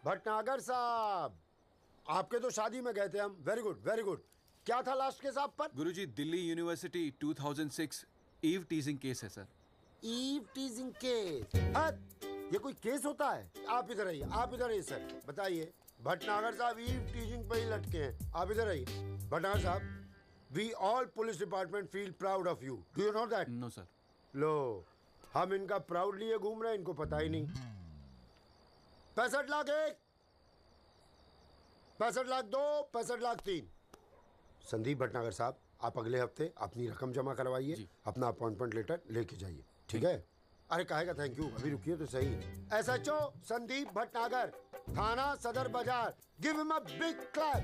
भटनागर साहब, आपके तो शादी में गए थे हम। Very good, very good. क्या था लास्ट केस आप पर? गुरुजी, Delhi university 2006 eve teasing case है सर। Eve teasing case? ये कोई केस होता है? आप इधर आइए, आप इधर आइए सर, बताइए। भटनागर साहब ईव टीजिंग पे ही लटके हैं। आप इधर आइए। भटनागर साहब, we all police department feel proud of you. Do you know that? No sir. लो, हम इनका प्राउड लिए घूम रहे हैं, इनको पता ही नहीं। 65 लाख 1, 65 लाख 2, 65 लाख 3। संदीप भटनागर साहब, आप अगले हफ्ते अपनी रकम जमा करवाइए, अपना अपॉइंटमेंट लेटर लेके जाइए, ठीक है? अरे काहे का थैंक यू, अभी रुकिए तो सही। एसएचओ संदीप भटनागर, थाना सदर बाजार, give him a big clap.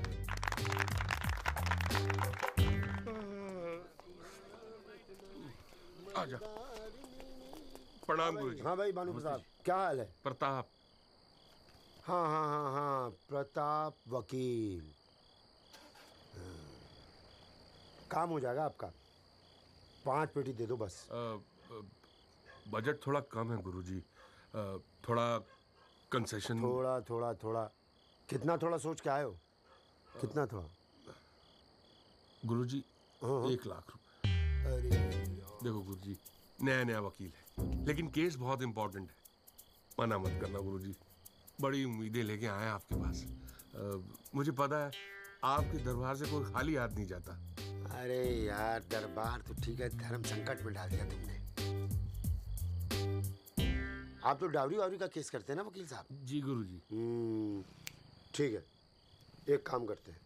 आजा। प्रणाम गुरुजी। हाँ भाई भानु प्रताप, क्या हाल है? प्रताप। हाँ हाँ हाँ हाँ, प्रताप वकील। काम हो जाएगा आपका। 5 पेटी दे दो बस। बजट थोड़ा कम है गुरुजी, थोड़ा कंसेशन। थोड़ा थोड़ा थोड़ा कितना थोड़ा सोच के आए हो? कितना थोड़ा? गुरुजी 1 लाख रुपए। अरे देखो गुरुजी, नया नया वकील है, लेकिन केस बहुत इंपॉर्टेंट है। मना मत करना गुरुजी, बड़ी उम्मीदें लेके आए आपके पास। मुझे पता है आपके दरबार से कोई खाली हाथ नहीं जाता। अरे यार, दरबार तो ठीक है, धर्म संकट में डाल दिया तुमने। आप तो डावरी वावरी का केस करते हैं ना वकील साहब? जी गुरुजी। ठीक है, एक काम करते हैं,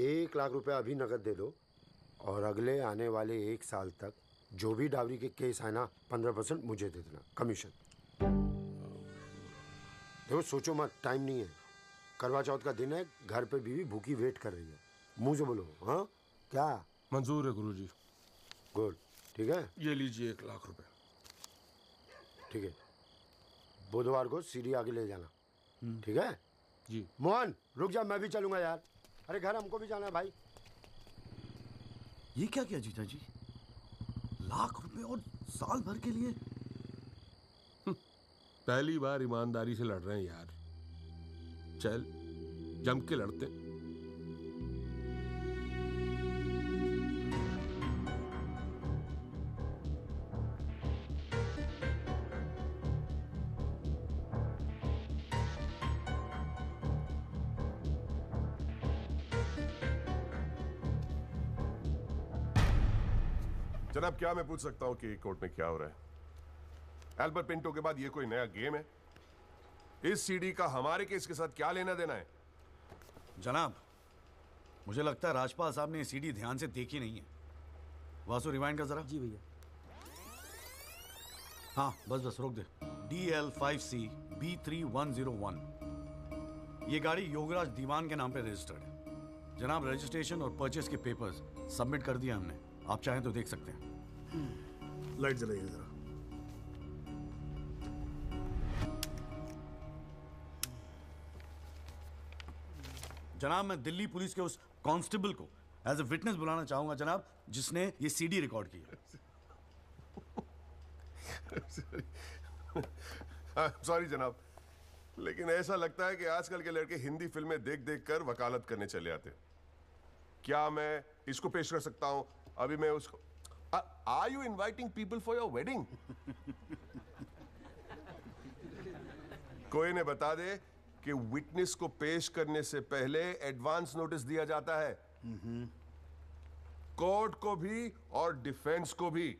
1 लाख रुपए अभी नकद दे दो, और अगले आने वाले 1 साल तक जो भी डावरी के केस आए ना, 15% मुझे दे देना कमीशन। देखो सोचो मत, टाइम नहीं है। करवा चौथ का दिन है, घर पे बीवी भूखी वेट कर रही है। मुंह से बोलो। हाँ क्या? मंजूर है गुरुजी। गुड, ठीक है। ये लीजिए 1 लाख रुपए। ठीक है, बुधवार को सीढ़ी आगे ले जाना, ठीक है? जी। मोहन रुक जा, मैं भी चलूंगा यार। अरे घर हमको भी जाना है भाई। ये क्या किया जीजा जी? 1 लाख रुपए और साल भर के लिए? पहली बार ईमानदारी से लड़ रहे हैं यार। चल जम के लड़ते हैं। जनाब, क्या मैं पूछ सकता हूं कि कोर्ट में क्या हो रहा है? एल्बर्ट पिंटो के बाद ये कोई नया गेम है? इस सीडी का हमारे केस के साथ क्या लेना देना है? जनाब, मुझे लगता है राजपाल साहब ने ये सीडी ध्यान से देखी नहीं है। वासु रिवाइंड कर जरा। जी भैया। हाँ बस रोक दे। DL5C B3101, ये गाड़ी योगराज दीवान के नाम पे रजिस्टर्ड है। जनाब, रजिस्ट्रेशन और परचेस के पेपर्स सबमिट कर दिया हमने, आप चाहें तो देख सकते हैं। लाइट जलाइए जरा। जनाब, मैं दिल्ली पुलिस के उस कांस्टेबल को एज ए विटनेस बुलाना चाहूंगा जनाब, जिसने ये सीडी रिकॉर्ड की है। सॉरी जनाब, लेकिन ऐसा लगता है कि आजकल के लड़के हिंदी फिल्में देख देख कर वकालत करने चले आते। क्या मैं इसको पेश कर सकता हूं? अभी मैं उसको are you inviting people for your wedding? कोई ने बता दे कि विटनेस को पेश करने से पहले एडवांस नोटिस दिया जाता है, कोर्ट को भी और डिफेंस को भी,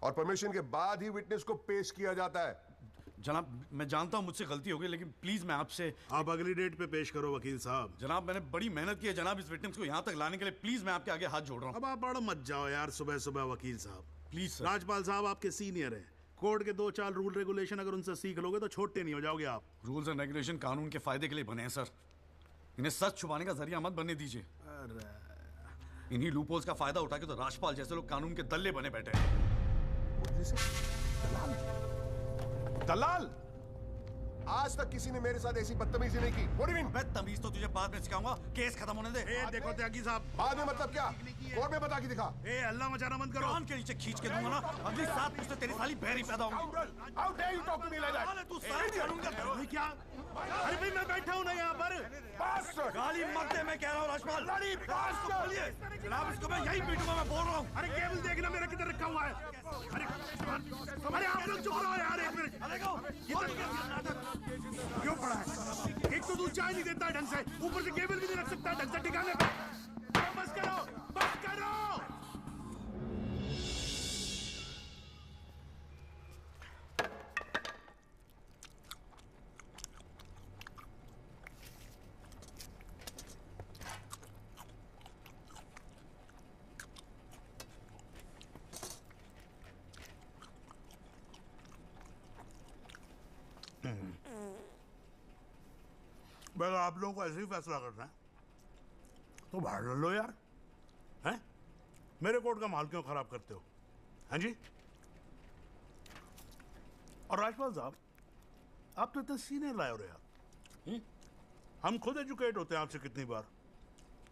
और परमिशन के बाद ही विटनेस को पेश किया जाता है। जनाब, मैं जानता हूं मुझसे गलती हो गई, लेकिन प्लीज मैं आपसे। आप अगली डेट पे पेश करो वकील साहब। जनाब, मैंने बड़ी मेहनत की है जनाब इस विटनेस को यहां तक लाने के लिए। प्लीज मैं आपके आगे हाथ जोड़ रहा हूं। अब आप बड़ा मत जाओ यार सुबह सुबह वकील साहब। Please sir. राजपाल साहब आपके सीनियर हैं, कोर्ट के 2-4 रूल रेगुलेशन अगर उनसे सीख लोगे तो छोटे नहीं हो जाओगे आप। रूल्स एंड रेगुलेशन कानून के फायदे के लिए बने हैं सर, इन्हें सच छुपाने का जरिया मत बनने दीजिए। इन्हीं लूपहोल्स का फायदा उठा के तो राजपाल जैसे लोग कानून के दल्ले बने बैठे हैं। दलाल? आज तक किसी ने मेरे साथ ऐसी बदतमीजी नहीं की। What do you mean? मैं तमीज तो तुझे बाद में सिखाऊंगा, केस खत्म होने दे। देखो त्यागी साहब, बाद में मतलब क्या? कोर्ट में बता के दिखा। अल्लाह मचाना बंद करो। कान के नीचे खींच के दूंगा ना, अगली 7 पुश्तें तेरी साली बहरी पैदा होंगी। How dare you talk to me like that? तू सारी कानून का क्या? अरे भाई मैं बैठा हूं ना यहाँ पर। गाली मत दे, मैं कह रहा हूँ राजपाल। जनाब, इसको मैं यही पीटूंगा, मैं बोल रहा हूँ। अरे केबल देखना मेरा किधर रखा हुआ है। अरे आप लोग चुप रहो यार, एक मिनट। क्यों पड़ा है? एक तो दूध चाय नहीं देता ढंग से, ऊपर से केबल भी नहीं रख सकता ढंग से ठिकाने पे। बस करो, बस करो। अगर आप लोगों को ऐसे ही फैसला करना है तो बाहर लड़ लो यार, हैं? मेरे कोर्ट का माहौल क्यों खराब करते हो? हैं जी? और राजपाल साहब, आप तो इतने सीनियर लाए हो रहे यार। हम खुद एजुकेट होते हैं आपसे कितनी बार।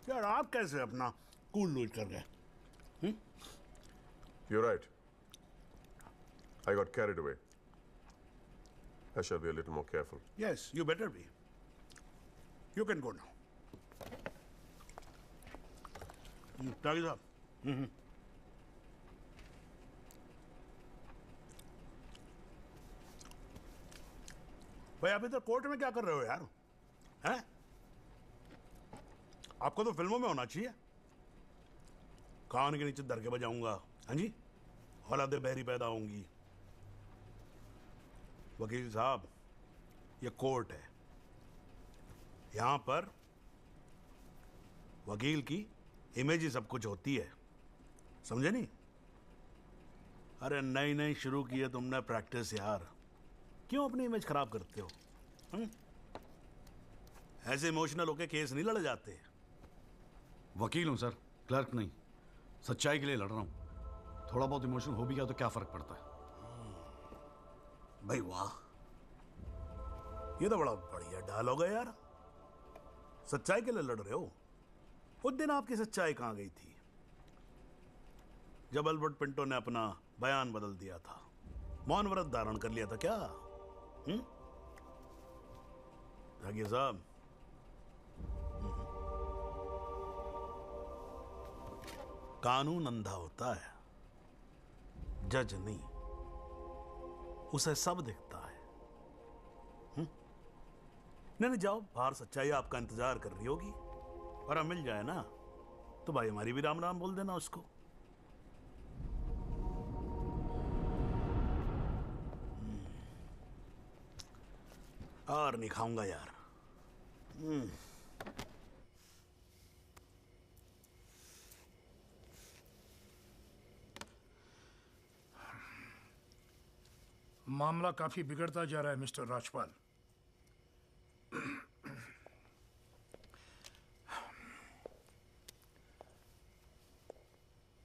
यार आप कैसे अपना कूल लूज कर गए? You're right. I got carried away. I shall be a little more careful. Yes, you better be. You can go now. त्यागी साहब। भाई आप इधर कोर्ट में क्या कर रहे हो यार? हैं? आपको तो फिल्मों में होना चाहिए। कान के नीचे दर के बजाऊंगा, हाँ जी, औलादे बहरी पैदा होंगी। वकील साहब, ये कोर्ट है, यहां पर वकील की इमेज ही सब कुछ होती है, समझे नहीं? अरे नई नई शुरू की है तुमने प्रैक्टिस यार, क्यों अपनी इमेज खराब करते हो? ऐसे इमोशनल होके केस नहीं लड़े जाते। वकील हूं सर, क्लर्क नहीं। सच्चाई के लिए लड़ रहा हूं। थोड़ा बहुत इमोशनल हो भी गया तो क्या फर्क पड़ता है? भाई वाह, ये तो बड़ा बढ़िया डायलॉग है यार। सच्चाई के लिए लड़ रहे हो? उस दिन आपकी सच्चाई कहां गई थी जब एल्बर्ट पिंटो ने अपना बयान बदल दिया था, मौन व्रत धारण कर लिया था क्या? जागिर साहब, कानून अंधा होता है, जज नहीं, उसे सब दिखता है। नहीं जाओ, बाहर सच्चाई आपका इंतजार कर रही होगी, और अब मिल जाए ना तो भाई हमारी भी राम राम बोल देना उसको। और नहीं खाऊंगा यार। मामला काफी बिगड़ता जा रहा है मिस्टर राजपाल।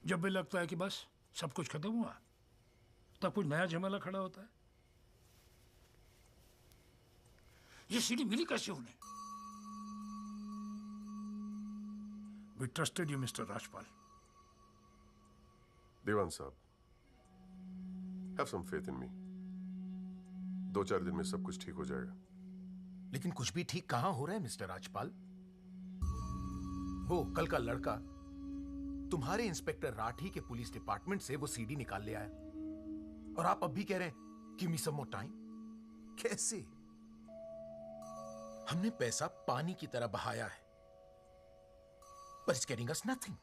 जब भी लगता है कि बस सब कुछ खत्म हुआ, तब कुछ नया झमेला खड़ा होता है। ये सीढ़ी मिली कैसे उन्हें? We trusted you, Mr. Rajpal. देवान साहब, have some faith in me। 2-4 दिन में सब कुछ ठीक हो जाएगा। लेकिन कुछ भी ठीक कहां हो रहा है मिस्टर राजपाल? वो कल का लड़का तुम्हारे इंस्पेक्टर राठी के पुलिस डिपार्टमेंट से वो सीडी निकाल ले आया, और आप अब भी कह रहे हैं गिव मी सम मोर टाइम। कैसे? हमने पैसा पानी की तरह बहाया है, but it's getting us nothing।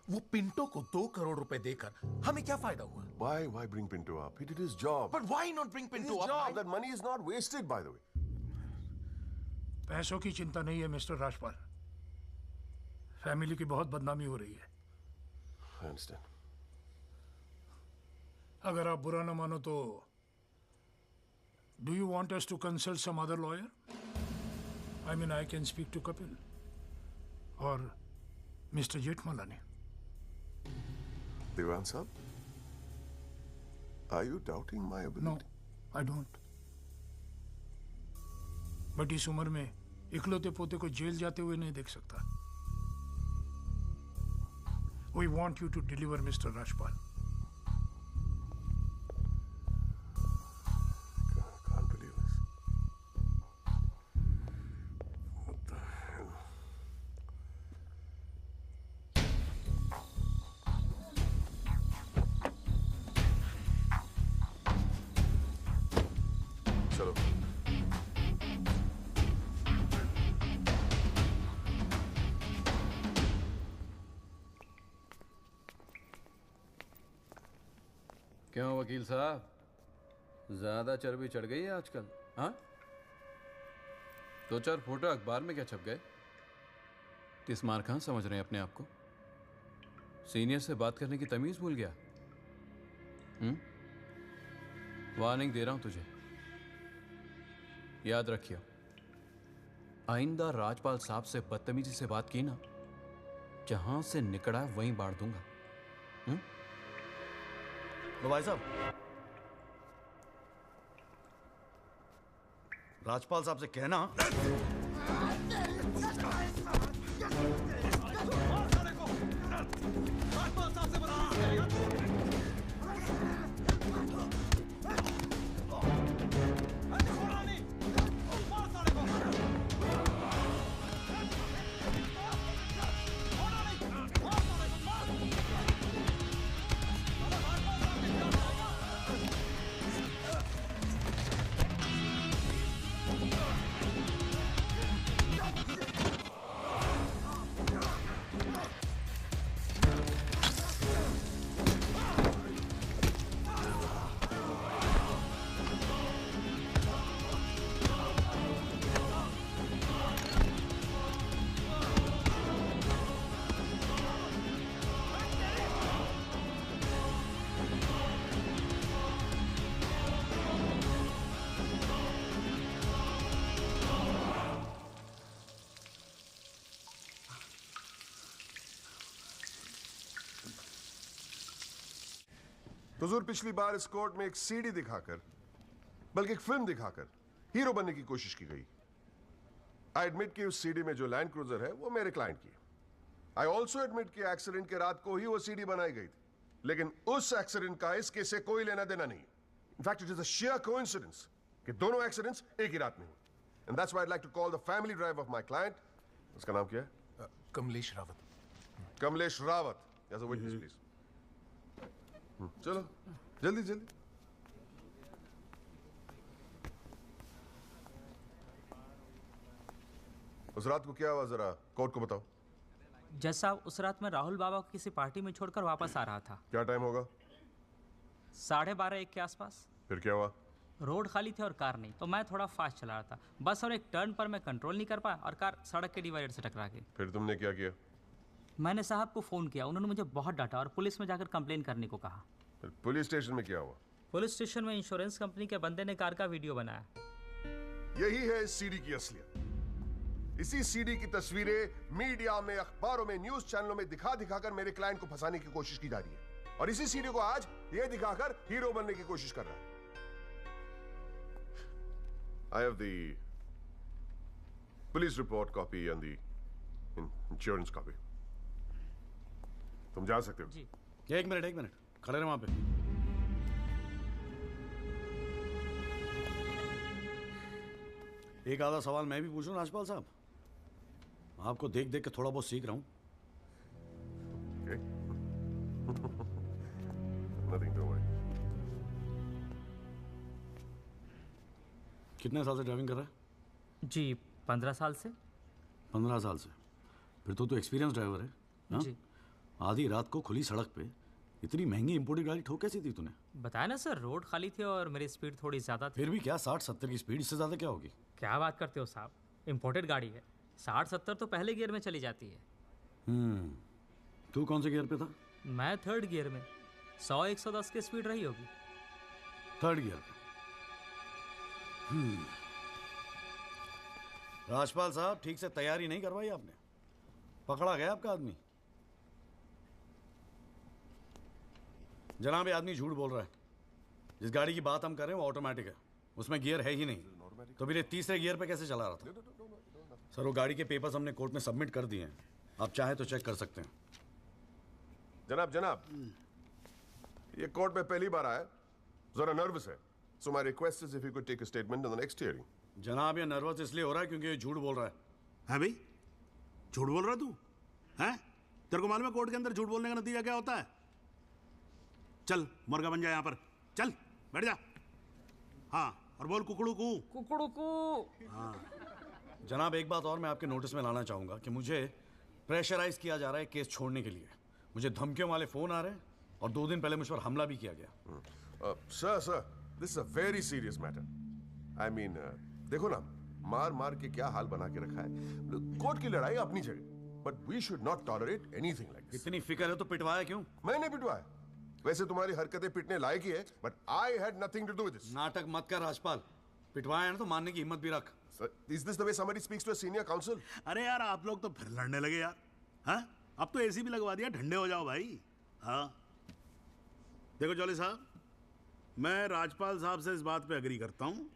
वो पिंटो को 2 करोड़ रुपए देकर हमें क्या फायदा हुआ? Why bring Pinto up? He did his job। But why not bring Pinto up? Job, that money is not wasted, by the way। पैसों की चिंता नहीं है मिस्टर राजपाल, फैमिली की बहुत बदनामी हो रही है। I understand। अगर आप बुरा ना मानो तो do you want us to consult some other lawyer? I mean, I can speak to Kapil or Mr. Jetmalani। देवान साहब, are you doubting my ability? No, I don't। But इस उम्र में इकलौते पोते को जेल जाते हुए नहीं देख सकता। We want you to deliver, Mr. Rajpal। Can't believe this। What the hell? चलो। क्यों वकील साहब, ज्यादा चर्बी चढ़ गई है आजकल? हाँ, 2-4 फोटो अखबार में क्या छप गए? किस मार खां समझ रहे हैं अपने आप को? सीनियर से बात करने की तमीज भूल गया? वार्निंग दे रहा हूं तुझे, याद रखियो, आइंदा राजपाल साहब से बदतमीजी से बात की ना, जहां से निकड़ा वहीं बांट दूंगा। तो भाई साहब, राजपाल साहब से कहना हुजूर, पिछली बार इस कोर्ट में एक सीडी दिखाकर, बल्कि एक फिल्म दिखाकर हीरो बनने की कोशिश की गई। आई एडमिट कि उस सीडी में जो लैंड क्रूजर है वो मेरे क्लाइंट की है। आई ऑल्सो एडमिट कि एक्सीडेंट के रात को ही वो सीडी बनाई गई थी, लेकिन उस एक्सीडेंट का इस केस से कोई लेना देना नहीं। In fact, it is a sheer coincidence कि दोनों एक्सीडेंट्स एक ही रात में हुए. And that's why I'd like to call the family driver of my client. उसका नाम क्या है? Kamlesh Rawat. Kamlesh Rawat. As a witness, please. चलो, जल्दी जल्दी. उस रात को क्या हुआ जरा कोर्ट को बताओ. जज साहब, उस रात मैं राहुल बाबा को किसी पार्टी में छोड़कर वापस आ रहा था. क्या टाइम होगा? 12:30-1 के आसपास. फिर क्या हुआ? रोड खाली थे और कार नहीं, तो मैं थोड़ा फास्ट चला रहा था. बस और एक टर्न पर मैं कंट्रोल नहीं कर पाया और कार सड़क के डिवाइडर से टकरा गई. फिर तुमने क्या किया? मैंने साहब को फ़ोन किया, उन्होंने मुझे बहुत डांटा और पुलिस में जाकर कंप्लेन करने को कहा. फिर पुलिस स्टेशन में क्या हुआ? पुलिस स्टेशन में इंश्योरेंस कंपनी के बंदे ने कार का वीडियो बनाया. यही है इस सीडी की असलियत. इसी सीडी की तस्वीरें मीडिया में, अखबारों में, न्यूज चैनलों में दिखा दिखाकर मेरे क्लाइंट को फंसाने की कोशिश की जा रही है. और इसी सीडी को आज ये दिखाकर हीरो बनने की कोशिश कर रहा है. I have the police report copy and the insurance copy. तुम जा सकते हो. जी. एक मिनट खड़े रहे वहां पे. एक आधा सवाल मैं भी पूछूं राजपाल साहब? आपको देख देख के थोड़ा बहुत सीख रहा हूं. Nothing to worry. कितने साल से ड्राइविंग कर रहा है? जी 15 साल से. 15 साल से. फिर तो तू एक्सपीरियंस ड्राइवर है. हाँ? जी. आधी रात को खुली सड़क पे इतनी महंगी इंपोर्टेड गाड़ी ठोक कैसी थी तूने? बताया ना सर, रोड खाली थी और मेरी स्पीड थोड़ी ज़्यादा थी. फिर भी क्या 60-70 की स्पीड, इससे ज़्यादा क्या होगी? क्या बात करते हो साहब, इंपोर्टेड गाड़ी है. 60-70 तो पहले गियर में चली जाती है. तू कौन से गियर पे था? मैं 3rd गियर में. 100-110 की स्पीड रही होगी. 3rd गियर पे. राजपाल साहब, ठीक से तैयारी नहीं करवाई आपने. पकड़ा गया आपका आदमी. जनाब, ये आदमी झूठ बोल रहा है. जिस गाड़ी की बात हम कर रहे हैं वो ऑटोमेटिक है, उसमें गियर है ही नहीं. तो फिर ये 3रे गियर पे कैसे चला रहा था? सर, वो गाड़ी के पेपर्स हमने कोर्ट में सबमिट कर दिए हैं. आप चाहे तो चेक कर सकते हैं. जनाब, ये कोर्ट में पहली बार आया, जरा नर्वस है. So my request is if you could take a statement in the next hearing. जनाब, ये नर्वस इसलिए हो रहा है क्योंकि ये झूठ बोल रहा है. है भाई? झूठ बोल रहा तू? हैं? तेरे को मालूम है कोर्ट के अंदर झूठ बोलने का नतीजा क्या होता है? चल मुर्गा बन जा यहाँ पर. चल बैठ जा. हाँ, और बोल कुकड़ू कू. कुकड़ू कू. हाँ. जनाब, एक बात और मैं आपके नोटिस में लाना चाहूंगा कि मुझे प्रेशराइज किया जा रहा है केस छोड़ने के लिए. मुझे धमकियों वाले फोन आ रहे हैं और 2 दिन पहले मुझ पर हमला भी किया गया. Sir, this is a very serious matter. I mean, देखो ना, मार के क्या हाल बना के रखा है. कोर्ट की लड़ाई अपनी जगह, but we should not tolerate anything like this. इतनी फिक्र है तो पिटवाया क्यों? मैंने पिटवाया. वैसे तुम्हारी हरकतें पिटने लायक ही है, but I had nothing to do with this. नाटक मत कर राजपाल. पिटवाया है ना तो मानने की हिम्मत भी रख. Sir, is this the way somebody speaks to a senior counsel? अरे यार, आप लोग तो फिर लड़ने लगे यार. हाँ? अब तो एसी भी लगवा दिया, ठंडे हो जाओ भाई. हाँ. देखो जॉली साहब, मैं राजपाल साहब से इस बात पे एग्री करता हूँ.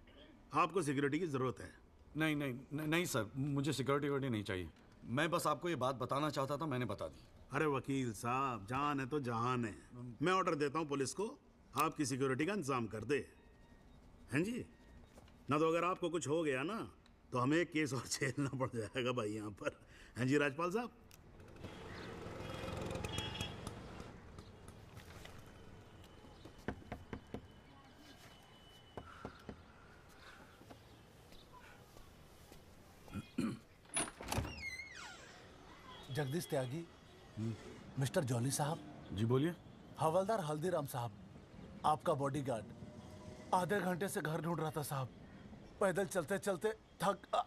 आपको सिक्योरिटी की जरूरत है. नहीं सर, मुझे सिक्योरिटी नहीं चाहिए. मैं बस आपको ये बात बताना चाहता था, मैंने बता दी. अरे वकील साहब, जान है तो जहान है. मैं ऑर्डर देता हूँ पुलिस को, आपकी सिक्योरिटी का इंतजाम कर दे. हैं जी? ना तो अगर आपको कुछ हो गया ना तो हमें केस और झेलना पड़ जाएगा भाई यहाँ पर. हैं जी राजपाल साहब? जगदीश त्यागी. मिस्टर जॉली साहब. जी बोलिए. हवलदार हल्दीराम साहब, आपका बॉडीगार्ड. आधे घंटे से घर ढूंढ रहा था साहब. पैदल चलते चलते थक.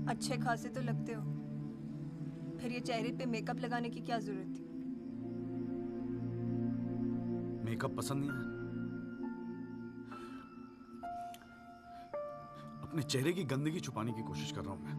अच्छे खासे तो लगते हो, फिर ये चेहरे पे मेकअप लगाने की क्या जरूरत थी? मेकअप पसंद नहीं आया? अपने चेहरे की गंदगी छुपाने की कोशिश कर रहा हूं मैं।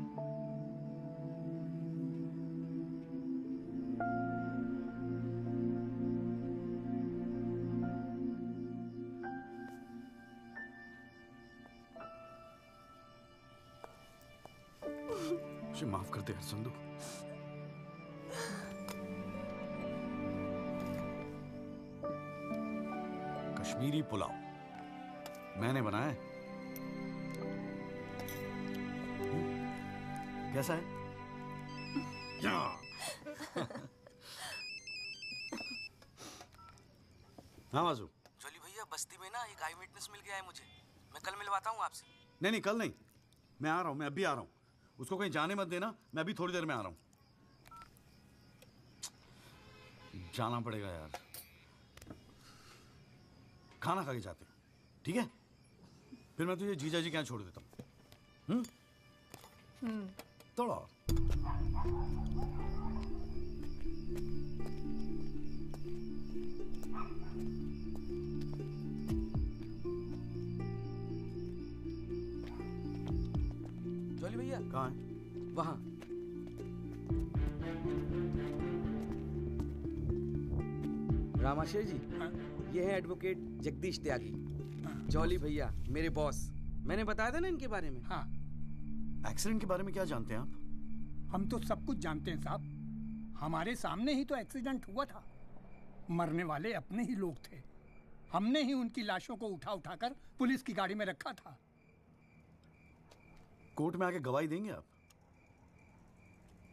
मुझे माफ कर दे यार संधू। कश्मीरी पुलाव मैंने बनाया है। कैसा है? हाँ वाजू। जोली भैया बस्ती में ना एक आई विटनेस मिल गया है मुझे। मैं कल मिलवाता हूँ आपसे। नहीं कल नहीं, मैं आ रहा हूँ, मैं अभी आ रहा हूँ। उसको कहीं जाने मत देना, मैं अभी थोड़ी देर में आ रहा हूँ। जाना पड़ेगा यार, खाना खा के जाते हैं, ठीक है? फिर मैं तुझे जीजा जी के यहाँ छोड़ देता हूँ। थोड़ा और। जोली भैया कहाँ है? वहाँ। रामाशय जी, ये है एडवोकेट जगदीश त्यागी। जॉली भैया मेरे बॉस। मैंने बताया था ना इनके बारे में। हाँ। एक्सीडेंट के बारे में क्या जानते हैं आप? हम तो सब कुछ जानते हैं साहब। हमारे सामने ही तो एक्सीडेंट हुआ था। मरने वाले अपने ही लोग थे। हमने ही उनकी लाशों को उठा उठाकर पुलिस की गाड़ी में रखा था। कोर्ट में आके गवाही देंगे आप?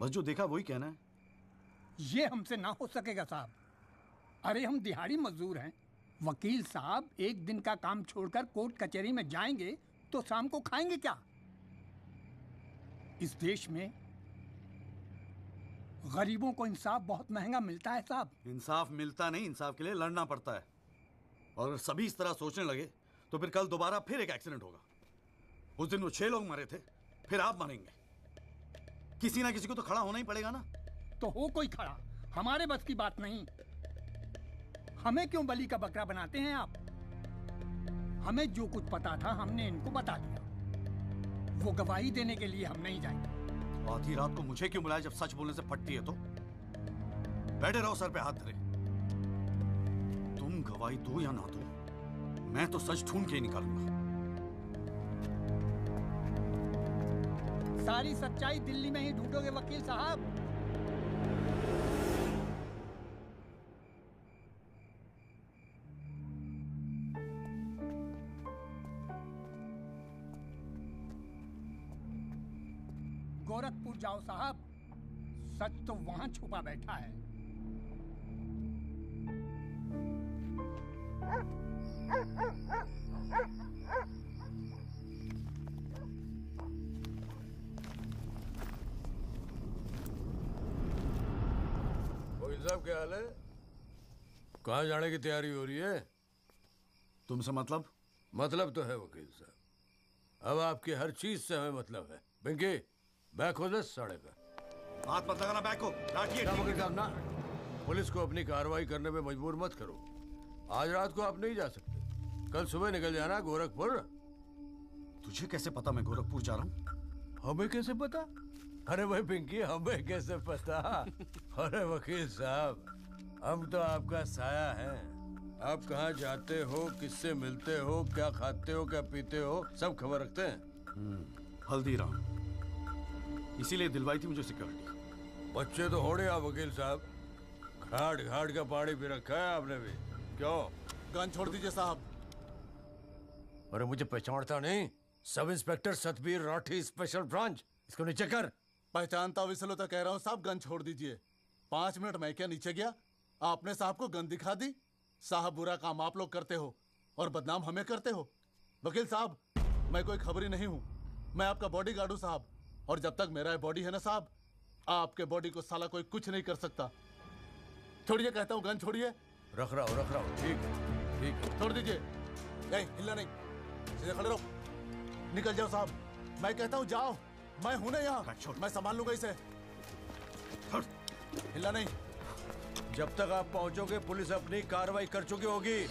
बस जो देखा वही कहना है। ये हमसे ना हो सकेगा साहब। अरे हम दिहाड़ी मजदूर हैं। वकील साहब एक दिन का काम छोड़कर कोर्ट कचहरी में जाएंगे तो शाम को खाएंगे क्या? इस देश में गरीबों को इंसाफ बहुत महंगा मिलता है साहब। इंसाफ मिलता नहीं, इंसाफ के लिए लड़ना पड़ता है। और अगर सभी इस तरह सोचने लगे तो फिर कल दोबारा फिर एक एक्सीडेंट होगा। उस दिन वो 6 लोग मरे थे, फिर आप मरेंगे। किसी ना किसी को तो खड़ा होना ही पड़ेगा ना। तो हो कोई खड़ा, हमारे बस की बात नहीं। हमें क्यों बलि का बकरा बनाते हैं आप? हमें जो कुछ पता था हमने इनको बता दिया। वो गवाही देने के लिए हम नहीं जाएंगे। आधी रात को मुझे क्यों बुलाया जब सच बोलने से फटती है तो? बैठे रहो सर पे हाथ धरे। तुम गवाही दो या ना दो, मैं तो सच ढूंढ के ही निकालूंगा। सारी सच्चाई दिल्ली में ही ढूंढोगे वकील साहब। गोरखपुर जाओ साहब, सच तो वहां छुपा बैठा है। वकील साहब क्या हाल है? कहाँ जाने की तैयारी हो रही है? तुमसे मतलब? मतलब तो है वकील साहब। अब आपकी हर चीज से हमें मतलब है। पिंकी बैग खोल दे साढ़े का। हाथ मत लगाना बैग को। वकील साहब ना, पुलिस को अपनी कार्रवाई करने में मजबूर मत करो। आज रात को आप नहीं जा सकते, कल सुबह निकल जाना गोरखपुर। तुझे कैसे पता मैं गोरखपुर जा रहा हूँ? हमें कैसे पता? अरे भाई पिंकी, हमें कैसे पता? अरे वकील साहब, हम तो आपका साया है। आप कहाँ जाते हो, किससे मिलते हो, क्या खाते हो, क्या पीते हो, सब खबर रखते हैं। हल्दीराम, इसीलिए दिलवाई थी मुझे सिक्योरिटी। बच्चे तो होड़े आप वकील साहब, घाट घाट का पानी पी रखा है आपने भी। क्यों? गन छोड़ दीजिए साहब। अरे मुझे पहचानता नहीं? Sub inspector Satbir Rathi, special branch. इसको नीचे कर। पहचानता हूँ इसलिए तो कह रहा हूँ साहब, गन छोड़ दीजिए। 5 मिनट मैं क्या नीचे गया, आपने साहब को गन दिखा दी। साहब बुरा काम आप लोग करते हो और बदनाम हमें करते हो। वकील साहब, मैं कोई खबरी नहीं हूँ, मैं आपका बॉडीगार्ड हूँ साहब। और जब तक मेरा बॉडी है ना साहब, आपके बॉडी को साला कोई कुछ नहीं कर सकता। छोड़िए कहता हूँ, गन छोड़िए। रख रहा हूँ। ठीक है। छोड़ दीजिए। नहीं हिलना नहीं, सीधे खड़े रहो। निकल जाओ साहब, मैं कहता हूँ जाओ। मैं हूं ना यहाँ, मैं संभाल लूंगा इसे। हिलना नहीं। जब तक आप पहुंचोगे पुलिस अपनी कार्रवाई कर चुकी होगी।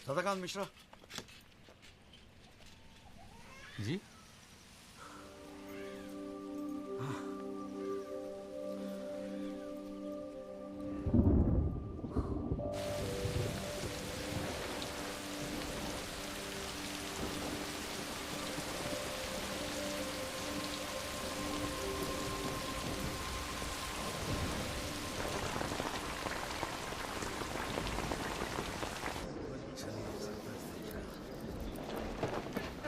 सदाकांत मिश्रा जी।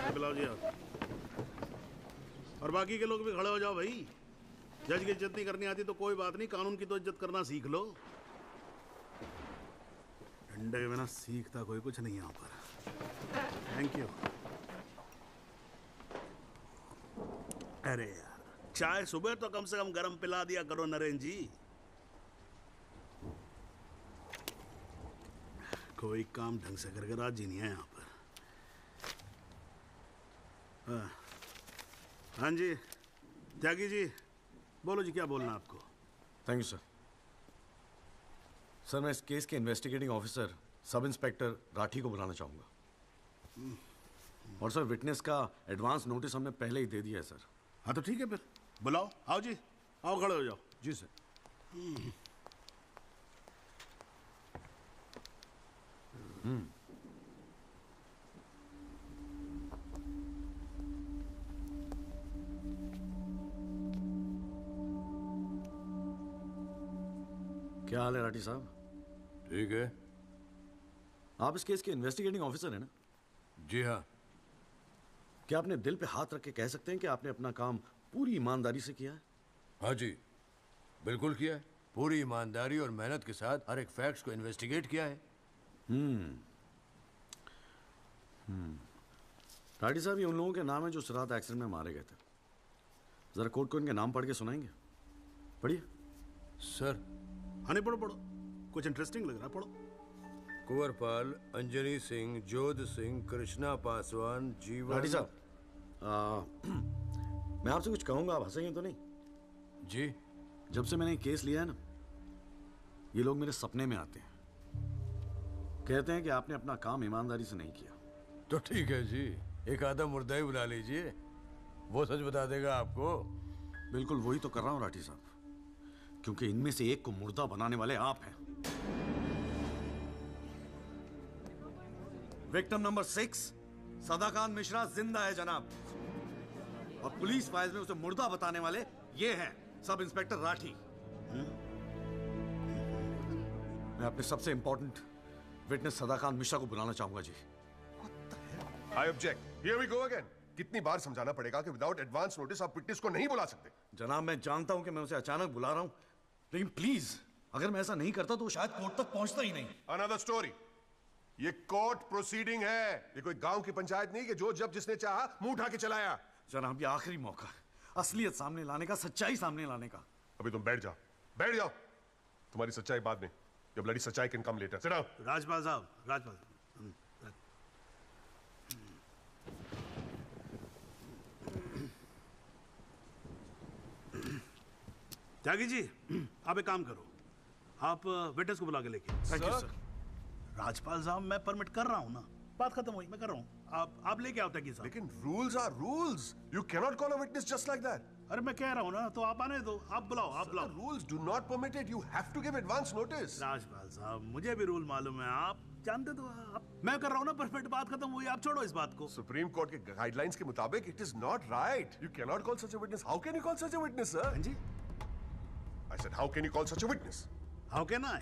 बुलाओ जी आप। और बाकी के लोग भी खड़े हो जाओ भाई। जज की इज्जत नहीं करनी आती तो कोई बात नहीं, कानून की तो इज्जत करना सीख लो। डंडे के बिना सीखता कोई कुछ नहीं यहाँ पर। Thank you. अरे यार, चाय सुबह तो कम से कम गर्म पिला दिया करो नरेंद्र जी। कोई काम ढंग से करके राजी नहीं है यहाँ पर। हाँ जी त्यागी जी, बोलो जी क्या बोलना आपको। Thank you sir. सर मैं इस केस के investigating officer sub inspector Rathi को बुलाना चाहूँगा। और सर विटनेस का एडवांस नोटिस हमने पहले ही दे दिया है सर। हाँ तो ठीक है फिर बुलाओ। आओ जी, आओ खड़े हो जाओ। जी सर। क्या हाल है राठी साहब? ठीक है। आप इस केस के इन्वेस्टिगेटिंग ऑफिसर हैं ना? जी हाँ। क्या आपने दिल पे हाथ रख के कह सकते हैं कि आपने अपना काम पूरी ईमानदारी से किया है? हाँ जी, बिल्कुल किया है। पूरी ईमानदारी और मेहनत के साथ हर एक फैक्ट्स को इन्वेस्टिगेट किया है। राठी साहब ये उन लोगों के नाम है जो उस रात एक्सीडेंट में मारे गए थे। जरा कोर्ट को इनके नाम पढ़ के सुनाएंगे? पढ़िए। सर। हाँ नहीं, पढ़ो पढ़ो, कुछ इंटरेस्टिंग लग रहा है, पढ़ो। कुंवरपाल, अंजनी सिंह, जोध सिंह, कृष्णा पासवान, जीवन। राठी साहब मैं आपसे कुछ कहूंगा, आप हंसेंगे तो नहीं? जी। जब से मैंने केस लिया है ना, ये लोग मेरे सपने में आते हैं, कहते हैं कि आपने अपना काम ईमानदारी से नहीं किया। तो ठीक है जी, एक आधा मुर्दा ही बुला लीजिए, वो सच बता देगा आपको। बिल्कुल वही तो कर रहा हूं राठी साहब, क्योंकि इनमें से एक को मुर्दा बनाने वाले आप हैं। विक्टिम नंबर 6 सदाकांत मिश्रा जिंदा है जनाब, और पुलिस फाइल्स में उसे मुर्दा बताने वाले ये हैं सब इंस्पेक्टर राठी। मैं अपने सबसे इंपॉर्टेंट विटनेस सदाकांत मिश्रा को बुलाना चाहूंगा जी। I object. Here we go again. कितनी बार समझाना पड़ेगा कि विदाउट एडवांस नोटिस आप विटनेस को नहीं बुला सकते। जनाब मैं जानता हूं कि मैं उसे अचानक बुला रहा हूं, लेकिन प्लीज अगर मैं ऐसा नहीं करता तो शायद कोर्ट तक पहुंचता ही नहीं। Another story. ये कोर्ट प्रोसीडिंग है, ये कोई गांव की पंचायत नहीं कि जो जब जिसने चाहा मुंह उठा के चलाया। जनाब ये आखिरी मौका है असलियत सामने लाने का, सच्चाई सामने लाने का। अभी तुम बैठ जाओ, बैठ जाओ। तुम्हारी सच्चाई बाद में, जब लड़ी सच्चाई can come later. Sit down. Rajpal साहब, राजपाल त्यागी जी, आप एक काम करो, आप विटनेस को बुला के लेके। Thank you sir. राजपाल साहब मैं परमिट कर रहा हूं ना, बात खत्म हुई, मैं कर रहा हूँ। आप लेके आओ तकी साहब। लेकिन rules are rules, you cannot call a witness just like that. अरे मैं कह रहा हूँ ना, तो आप आने दो, आप बुलाओ, आप बुलाओ। Rules do not permit it, you have to give advance notice. Rajpal साहब, मुझे भी रूल मालूम है, आप जानते तो आप। मैं कर रहा हूँ ना, परफेक्ट, बात खत्म हुई, आप छोड़ो इस बात को। सुप्रीम कोर्ट के गाइडलाइंस के मुताबिक it is not right, you cannot call such a witness. How can you call such a witness sir? हाँ जी, I said how can you call such a witness? How can I?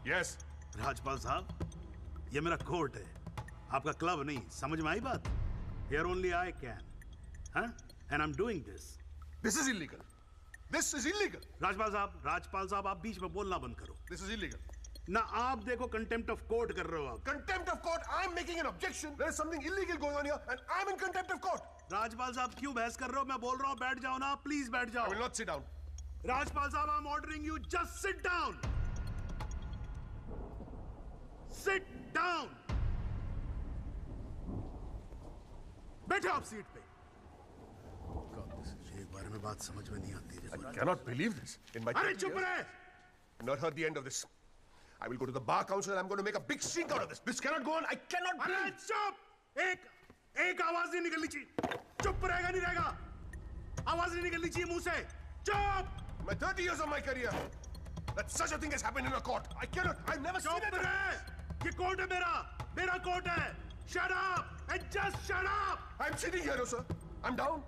Yes Rajpal sahab, ये मेरा court है, आपका club नहीं, समझ में आई बात? Here only I can, huh? And I'm doing this. This is illegal. This is illegal. Rajpal साहब, आप बीच में बोलना बंद करो। This is illegal. ना आप देखो कंटेम्प्ट ऑफ कोर्ट कर रहे हो आप। Contempt of court. I'm making an objection. There is something illegal going on here, and I'm in contempt of court. Rajpal साहब क्यों बहस कर रहे हो? मैं बोल रहा हूँ, बैठ जाओ ना, प्लीज बैठ जाओ। I will not sit down. Rajpal साहब, I'm ordering you, just sit down. Sit down. बैठो आप सीट पे। एक बार में बात समझ में नहीं आती। I cannot believe this. In my अरे चुप रहे! Not heard the end of this. I will go to the bar council and I'm going to make a big stink out of this. This cannot go on. I cannot. अरे चुप! एक आवाज नहीं निकलनी चाहिए। चुप रहेगा नहीं रहेगा। आवाज नहीं निकलनी चाहिए मुंह से। चुप! My 30 years of my career, that such a thing has happened in a court. I cannot. I've never seen it. चुप रहे! ये कोर्ट है मेरा कोर्ट है। Shut up and just shut up. I'm sitting here, sir. I'm down.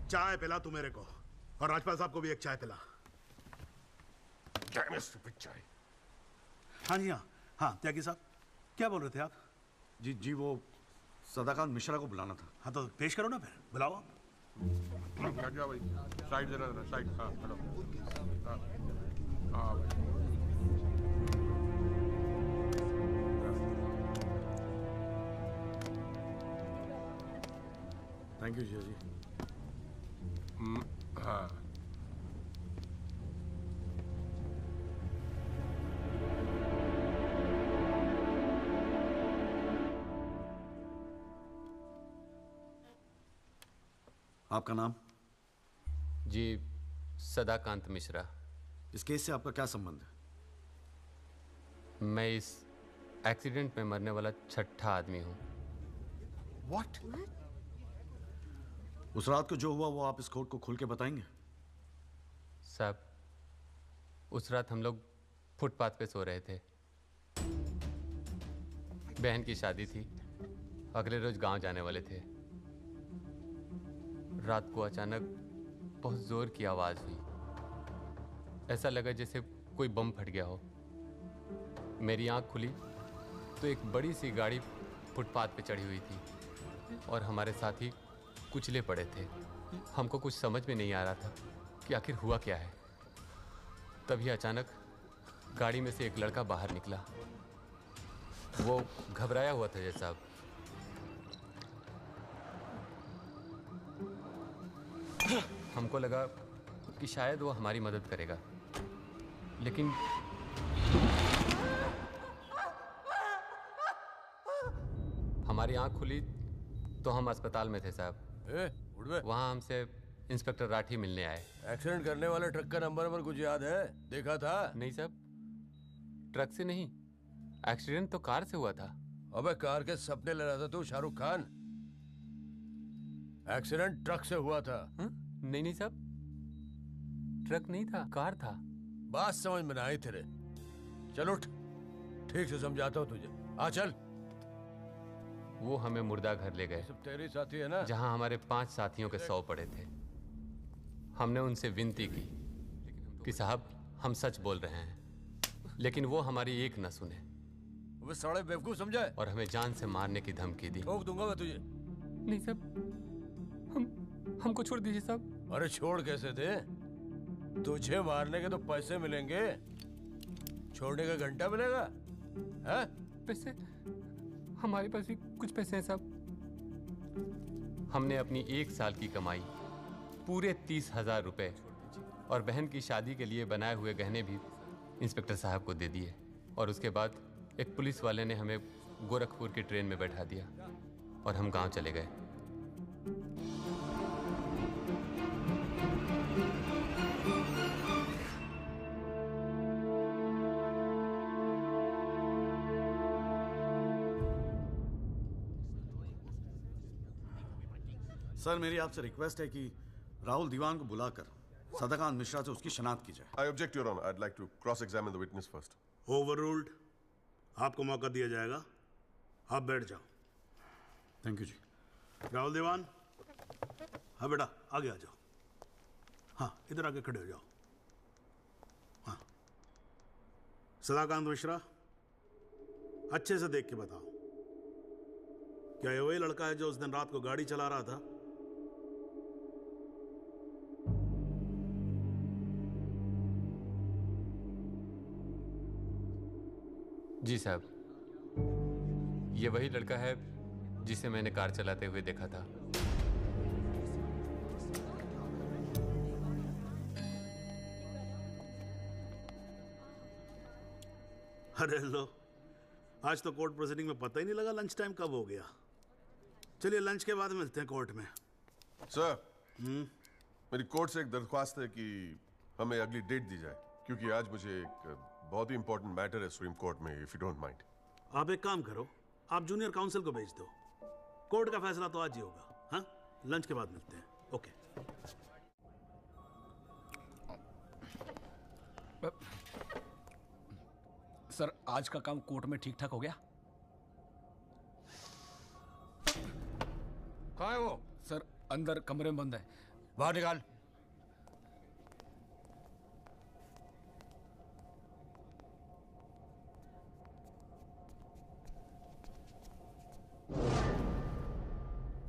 चाय पिला तू मेरे को, और राजपाल साहब को भी एक चाय पिला। Damn it, stupid चाय। हाँ जी, हाँ त्यागी साहब, क्या बोल रहे थे आप? जी वो सदाकांत मिश्रा को बुलाना था। हाँ तो पेश करो ना फिर, बुलाओ आप। जा भाई, साइड जरा साइड। हाँ हेलो। हाँ भाई। थैंक यू जी। हाँ आपका नाम? जी सदाकांत मिश्रा। इस केस से आपका क्या संबंध है? मैं इस एक्सीडेंट में मरने वाला छठा आदमी हूँ। What? उस रात को जो हुआ वो आप इस कोर्ट को खुल के बताएंगे? साहब, उस रात हम लोग फुटपाथ पे सो रहे थे। बहन की शादी थी, अगले रोज गांव जाने वाले थे। रात को अचानक बहुत जोर की आवाज हुई। ऐसा लगा जैसे कोई बम फट गया हो। मेरी आंख खुली तो एक बड़ी सी गाड़ी फुटपाथ पे चढ़ी हुई थी और हमारे साथी कुचले पड़े थे। हमको कुछ समझ में नहीं आ रहा था कि आखिर हुआ क्या है। तभी अचानक गाड़ी में से एक लड़का बाहर निकला। वो घबराया हुआ था जैसा। हमको लगा कि शायद वो हमारी मदद करेगा, लेकिन हमारी आंख खुली तो हम अस्पताल में थे साहब। वहाँ हमसे इंस्पेक्टर राठी मिलने आए। एक्सीडेंट करने वाले ट्रक का नंबर कुछ याद है? देखा था? नहीं साहब, ट्रक से नहीं, एक्सीडेंट तो कार से हुआ था। अबे कार के सपने ले रहा था तू शाहरुख खान। एक्सीडेंट ट्रक से हुआ था। नहीं नहीं साहब, ट्रक नहीं था, कार था। बात समझ में ना आई तेरे। चल उठ, ठीक से समझाता हूँ तुझे। आ चल। वो हमें मुर्दा घर ले गए। सब तेरे साथी है ना? जहाँ हमारे 5 साथियों के 100 पड़े थे। हमने उनसे विनती की कि साहब हम सच बोल रहे हैं, लेकिन वो हमारी एक न सुने। वो साले बेवकूफ समझा है और हमें जान से मारने की धमकी दी। ठोक दूंगा मैं तुझे। नहीं साहब, हमको छोड़ दीजिए साहब। अरे छोड़ कैसे थे? तुझे मारने के तो पैसे मिलेंगे, छोड़ने का घंटा मिलेगा? हैं? पैसे? हमारे पास भी कुछ पैसे हैं साहब। हमने अपनी 1 साल की कमाई पूरे 30,000 रुपए और बहन की शादी के लिए बनाए हुए गहने भी इंस्पेक्टर साहब को दे दिए। और उसके बाद एक पुलिस वाले ने हमें गोरखपुर की ट्रेन में बैठा दिया और हम गांव चले गए। सर मेरी आपसे रिक्वेस्ट है कि राहुल दीवान को बुलाकर सदाकांत मिश्रा से उसकी शनाख्त की जाए। I object, Your Honor. I'd like to cross-examine the witness first. Overruled. आपको मौका दिया जाएगा, आप बैठ जाओ। थैंक यू जी। राहुल दीवान, हाँ बेटा आगे आ जाओ। हाँ इधर आके खड़े हो जाओ। हाँ सदाकांत मिश्रा, अच्छे से देख के बताओ, क्या ये वही लड़का है जो उस दिन रात को गाड़ी चला रहा था? जी साहब, ये वही लड़का है जिसे मैंने कार चलाते हुए देखा था। अरे लो, आज तो कोर्ट प्रोसीडिंग में पता ही नहीं लगा लंच टाइम कब हो गया। चलिए लंच के बाद मिलते हैं कोर्ट में। सर, मेरी कोर्ट से एक दरख्वास्त है कि हमें अगली डेट दी जाए, क्योंकि आज मुझे एक बहुत ही इंपॉर्टेंट मैटर है सुप्रीम कोर्ट में, इफ यू डोंट माइंड। आप एक काम करो, आप जूनियर काउंसिल को भेज दो, कोर्ट का फैसला तो आज ही होगा। हाँ लंच के बाद मिलते हैं। ओके। सर आज का काम कोर्ट में ठीक ठाक हो गया? कहाँ है वो? सर अंदर कमरे में बंद है। बाहर निकाल।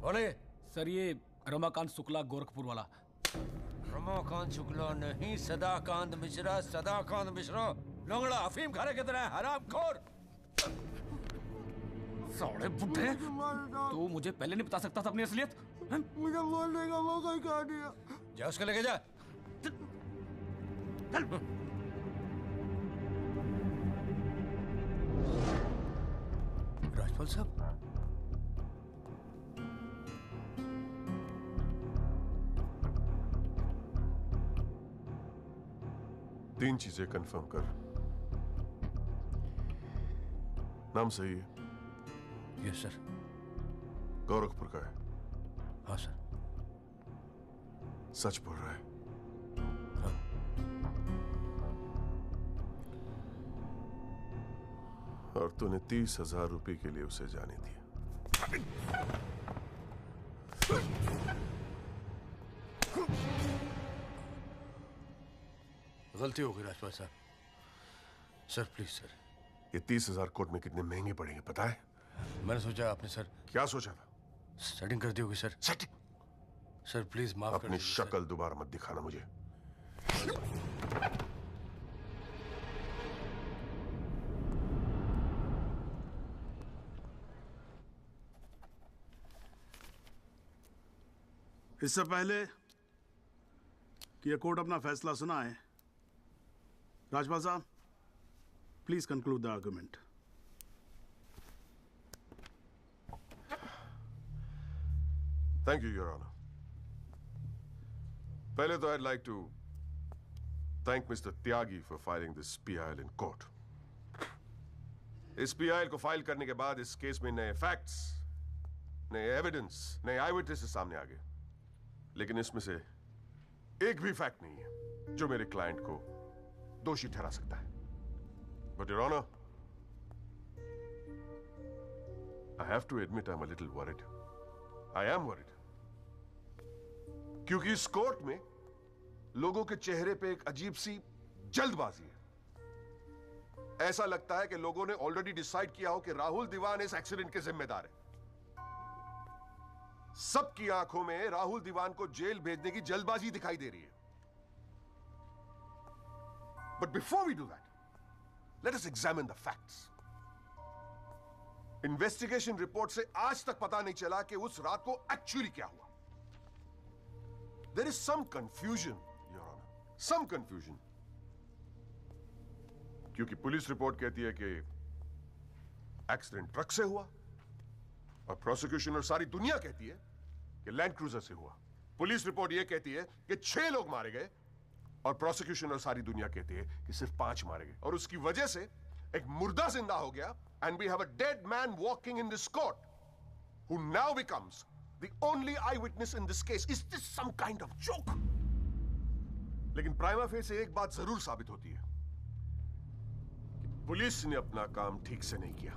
बोले। सर ये रमाकांत शुक्ला गोरखपुर वाला। रमाकांत शुक्ला नहीं, सदाकांत मिश्रा। सदाकांत मिश्रा लोंगड़ा अफीम खाने की तरह हरामखोर। साले बुड्ढे, तू मुझे पहले नहीं बता सकता था अपनी असलियत? मुझे बोलने का मौका ही कहा दिया। जा उसको लेके जा। राजपाल साहब, तीन चीजें कंफर्म कर। नाम सही है? Yes sir. गोरखपुर का है? हाँ सर। सच बोल रहा है? हाँ। और तूने 30,000 रुपए के लिए उसे जाने दिया। गलती हो गई राजपाल साहब। Sir please sir. ये 30,000 कोर्ट में कितने महंगे पड़ेंगे पता है? मैंने सोचा आपने सर। क्या सोचा था? सेटिंग कर दी होगी सर। सेटिंग? सर प्लीज माफ कर अपनी शक्ल दोबारा मत दिखाना मुझे। इससे पहले कि यह कोर्ट अपना फैसला सुनाए, राजपाल साहब please conclude the argument. Thank you your honour. पहले तो I'd like to thank Mr. Tyagi for filing this PIL in court. इस PIL को फाइल करने के बाद इस केस में नए फैक्ट्स, नए एविडेंस, नए आई विटनेसेस सामने आ गए, लेकिन इसमें से एक भी फैक्ट नहीं है जो मेरे क्लाइंट को दोषी ठहरा सकता है। But Your Honor, I have to admit I'm a little worried. I am worried. क्योंकि इस कोर्ट में लोगों के चेहरे पे एक अजीब सी जल्दबाजी है। ऐसा लगता है कि लोगों ने ऑलरेडी डिसाइड किया हो कि राहुल दीवान इस एक्सीडेंट के जिम्मेदार है। सबकी आंखों में राहुल दीवान को जेल भेजने की जल्दबाजी दिखाई दे रही है। But before we do that, let us examine the facts. Investigation report से आज तक पता नहीं चला कि उस रात को एक्चुअली क्या हुआ। There is some confusion, Your Honor. Some confusion. क्योंकि पुलिस रिपोर्ट कहती है कि एक्सीडेंट ट्रक से हुआ, और प्रोसिक्यूशन और सारी दुनिया कहती है कि लैंड क्रूजर से हुआ। पुलिस रिपोर्ट यह कहती है कि 6 लोग मारे गए, और प्रोसिक्यूशन और सारी दुनिया कहती है कि सिर्फ 5 मारे गए, और उसकी वजह से एक मुर्दा जिंदा हो गया, and we have a dead man walking in this court, who now becomes the only eyewitness in this case. Is this some kind of joke? लेकिन प्राइमा फेस एक बात जरूर साबित होती है कि पुलिस ने अपना काम ठीक से नहीं किया.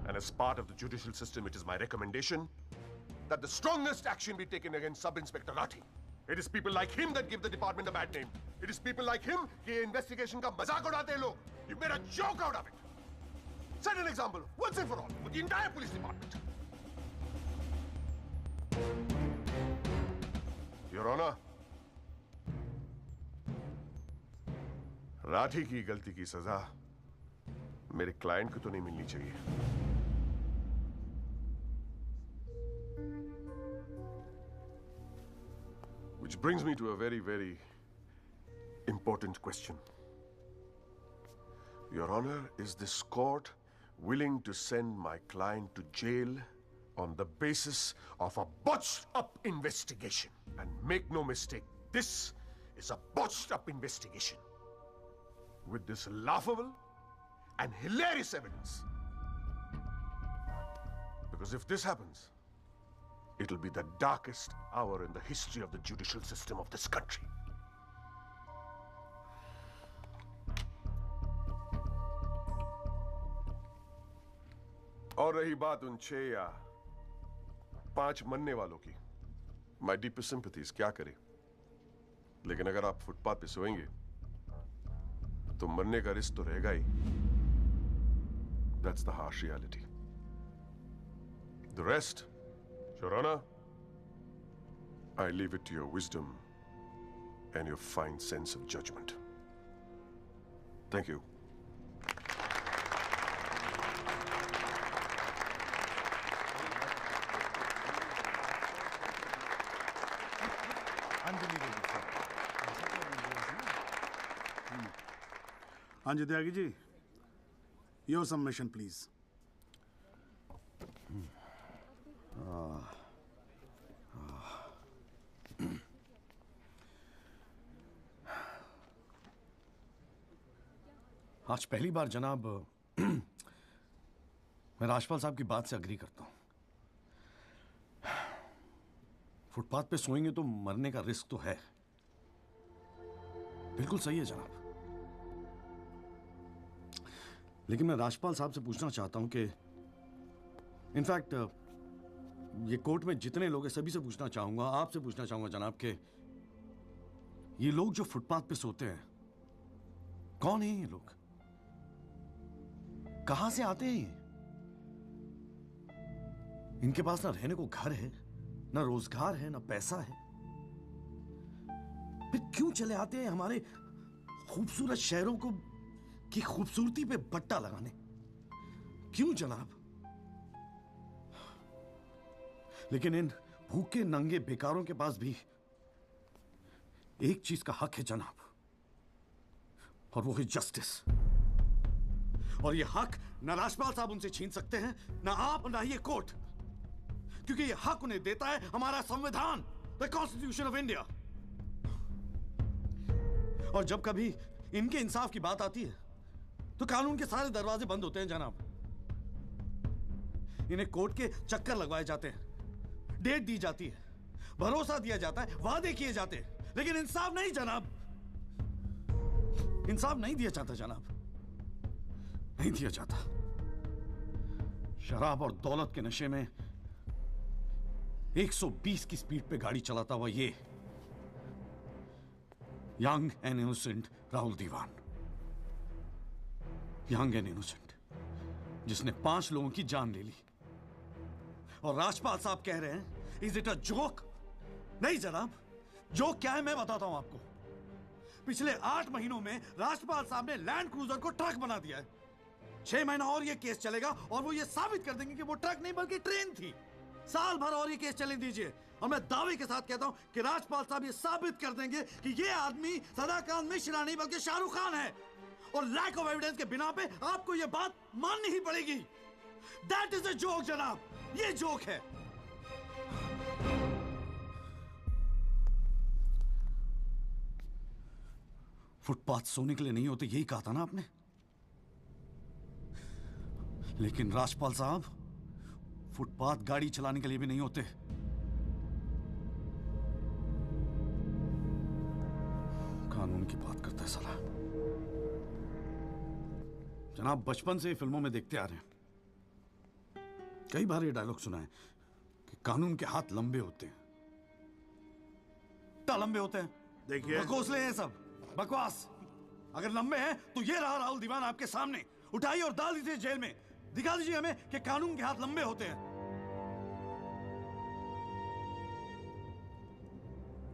And as part of the judicial system, it is my recommendation that the strongest action be taken against Sub-Inspector Rathi. It is people like him that give the department a bad name. It is people like him कि investigation का मजाक उड़ाते हैं लोग. You made a joke out of it. Set an example, once and for all, for the entire police department. Your Honor, Rathi की गलती की सजा मेरे क्लाइंट को तो नहीं मिलनी चाहिए. Which brings me to a very, very important question. Your Honor, is this court willing to send my client to jail on the basis of a botched-up investigation? And make no mistake, this is a botched-up investigation with this laughable and hilarious evidence. Because if this happens, it'll be the darkest hour in the history of the judicial system of this country. और रही बात उन 6 या 5 मरने वालों की, my deepest sympathies, क्या करें? लेकिन अगर आप फुटपाथ पे सोएंगे तो मरने का रिस्क तो रहेगा ही. That's the harsh reality. The rest, Your Honor, I leave it to your wisdom and your fine sense of judgment. Thank you. हाँ जी Tyagi ji, your submission please. आज पहली बार जनाब मैं राजपाल साहब की बात से अग्री करता हूं. फुटपाथ पे सोएंगे तो मरने का रिस्क तो है. बिल्कुल सही है जनाब. लेकिन मैं राजपाल साहब से पूछना चाहता हूं कि इनफैक्ट ये कोर्ट में जितने लोग हैं सभी से पूछना चाहूंगा, आपसे पूछना चाहूंगा जनाब कि ये लोग जो फुटपाथ पे सोते हैं कौन है? ये लोग कहां से आते हैं? इनके पास ना रहने को घर है, ना रोजगार है, ना पैसा है. फिर क्यों चले आते हैं हमारे खूबसूरत शहरों को की खूबसूरती पे बट्टा लगाने? क्यों जनाब? लेकिन इन भूखे नंगे बेकारों के पास भी एक चीज का हक है जनाब, और वो है जस्टिस. और ये हक ना राजपाल साहब उनसे छीन सकते हैं, ना आप, ना ये कोर्ट, क्योंकि ये हक उन्हें देता है हमारा संविधान, द कॉन्स्टिट्यूशन ऑफ इंडिया. और जब कभी इनके इंसाफ की बात आती है तो कानून के सारे दरवाजे बंद होते हैं जनाब. इन्हें कोर्ट के चक्कर लगवाए जाते हैं, डेट दी जाती है, भरोसा दिया जाता है, वादे किए जाते हैं, लेकिन इंसाफ नहीं जनाब. इंसाफ नहीं दिया जाता जनाब, नहीं दिया जाता. शराब और दौलत के नशे में 120 की स्पीड पे गाड़ी चलाता हुआ ये young and innocent Rahul Diwan, young and innocent, जिसने 5 लोगों की जान ले ली. और राजपाल साहब कह रहे हैं इज इट अ जोक? नहीं जनाब, जोक क्या है मैं बताता हूं आपको. पिछले 8 महीनों में राजपाल साहब ने लैंड क्रूजर को ट्रक बना दिया है. 6 महीना और ये केस चलेगा और वो ये साबित कर देंगे कि वो ट्रक नहीं बल्कि ट्रेन थी. साल भर और ये केस चलने दीजिए और मैं दावे के साथ कहता हूं कि राजपाल साहब ये साबित कर देंगे कि ये आदमी सदाकांत मिश्रा नहीं बल्कि शाहरुख खान है. और लैक ऑफ एविडेंस के बिना पे आपको ये बात माननी ही पड़ेगी. दैट इज अ जोक जनाब, ये जोक है. फुटपाथ सोने के लिए नहीं होते, यही कहा था ना आपने. लेकिन राजपाल साहब फुटपाथ गाड़ी चलाने के लिए भी नहीं होते। कानून की बात करता है साला। जनाब, बचपन से ही फिल्मों में देखते आ रहे हैं, कई बार ये डायलॉग सुना है कि कानून के हाथ लंबे होते हैं। क्या लंबे होते हैं? देखिए, बकौसले हैं सब, बकवास। अगर लंबे हैं तो ये रहा राहुल दीवान आपके सामने, उठाइए और डाल दीजिए जेल में। दिखा दीजिए हमें कि कानून के हाथ लंबे होते हैं।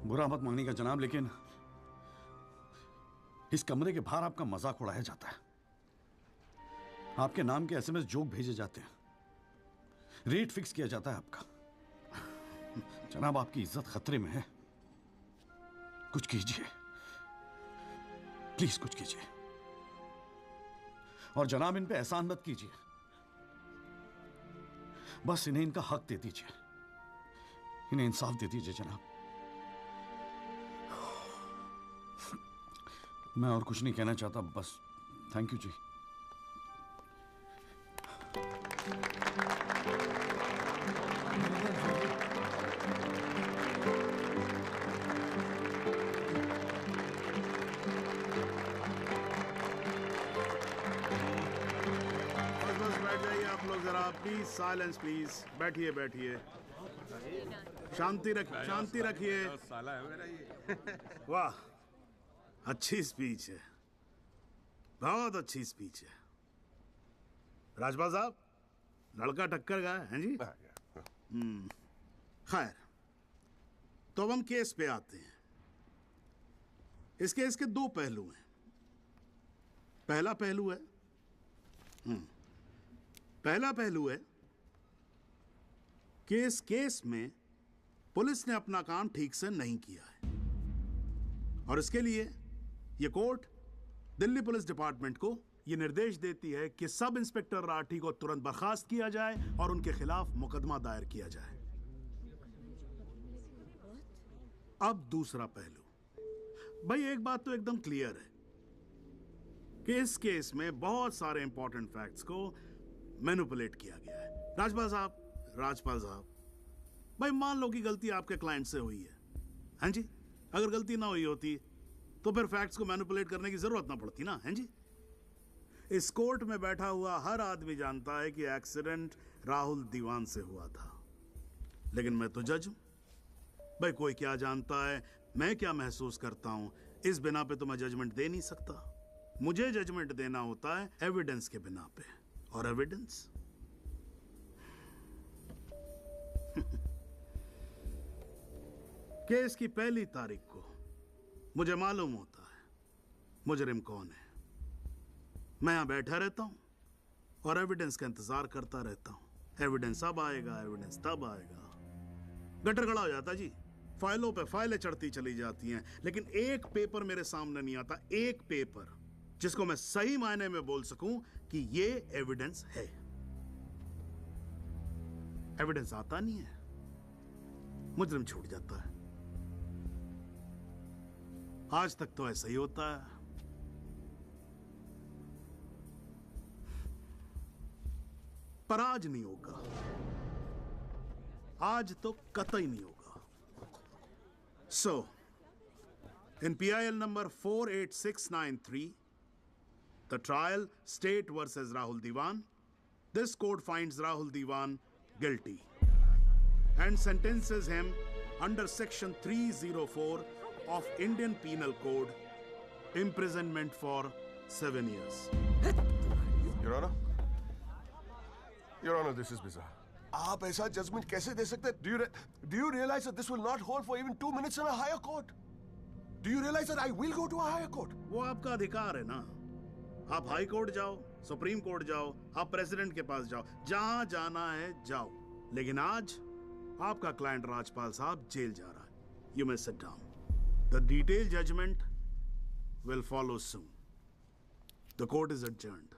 बुरा मत मानिएगा जनाब, लेकिन इस कमरे के बाहर आपका मजाक उड़ाया जाता है, आपके नाम के एसएमएस जोक भेजे जाते हैं, रेट फिक्स किया जाता है आपका। जनाब, आपकी इज्जत खतरे में है, कुछ कीजिए, प्लीज कुछ कीजिए। और जनाब, इन पे एहसान मत कीजिए, बस इन्हें इनका हक दे दीजिए, इन्हें इंसाफ दे दीजिए जनाब। मैं और कुछ नहीं कहना चाहता, बस थैंक यू जी। Please silence please. बैठिए बैठिए, शांति रखिए। वाह, अच्छी स्पीच है, बहुत अच्छी स्पीच है। राजपाल साहब, लड़का टक्कर गया है जी। खैर, तो अब हम केस पे आते हैं। इस केस के दो पहलू हैं। पहला पहलू है कि इस केस में पुलिस ने अपना काम ठीक से नहीं किया है, और इसके लिए यह कोर्ट दिल्ली पुलिस डिपार्टमेंट को यह निर्देश देती है कि सब इंस्पेक्टर राठी को तुरंत बर्खास्त किया जाए और उनके खिलाफ मुकदमा दायर किया जाए। अब दूसरा पहलू। भाई, एक बात तो एकदम क्लियर है कि इस केस में बहुत सारे इंपॉर्टेंट फैक्ट्स को मैनिपुलेट किया गया है। राजपाल साहब, भाई मान लो कि गलती आपके क्लाइंट से हुई है, हैं जी? अगर गलती ना हुई होती तो फिर फैक्ट्स को मैनिपुलेट करने की जरूरत ना पड़ती ना, हैं जी? इस कोर्ट में बैठा हुआ हर आदमी जानता है कि एक्सीडेंट राहुल दीवान से हुआ था, लेकिन मैं तो जज हूं। भाई, कोई क्या जानता है, मैं क्या महसूस करता हूं, इस बिना पे तो मैं जजमेंट दे नहीं सकता। मुझे जजमेंट देना होता है एविडेंस के बिना पे, और एविडेंस केस की पहली तारीख को मुझे मालूम होता है मुजरिम कौन है। मैं यहां बैठा रहता हूं और एविडेंस का इंतजार करता रहता हूं। एविडेंस अब आएगा, एविडेंस तब आएगा। गटर खड़ा हो जाता जी, फाइलों पे फाइलें चढ़ती चली जाती हैं, लेकिन एक पेपर मेरे सामने नहीं आता, एक पेपर जिसको मैं सही मायने में बोल सकूं कि ये एविडेंस है। एविडेंस आता नहीं है, मुजरिम छूट जाता है। आज तक तो ऐसा ही होता है। पर आज नहीं होगा, आज तो कतई नहीं होगा। So, in PIL number 48693, the trial State versus Rahul Diwan, this court finds Rahul Diwan guilty and sentences him under section 304 of Indian Penal Code, imprisonment for 7 years. Your Honor, this is bizarre. आप ऐसा judgement कैसे दे सकते हैं? Do you realize that this will not hold for even 2 minutes in a higher court? Do you realize that I will go to a higher court? वो आपका अधिकार है ना। आप हाई कोर्ट जाओ, सुप्रीम कोर्ट जाओ, आप प्रेसिडेंट के पास जाओ, जहां जाना है जाओ। लेकिन आज आपका क्लाइंट राजपाल साहब जेल जा रहा है। You may sit down. The detailed judgment will follow soon. The court is adjourned.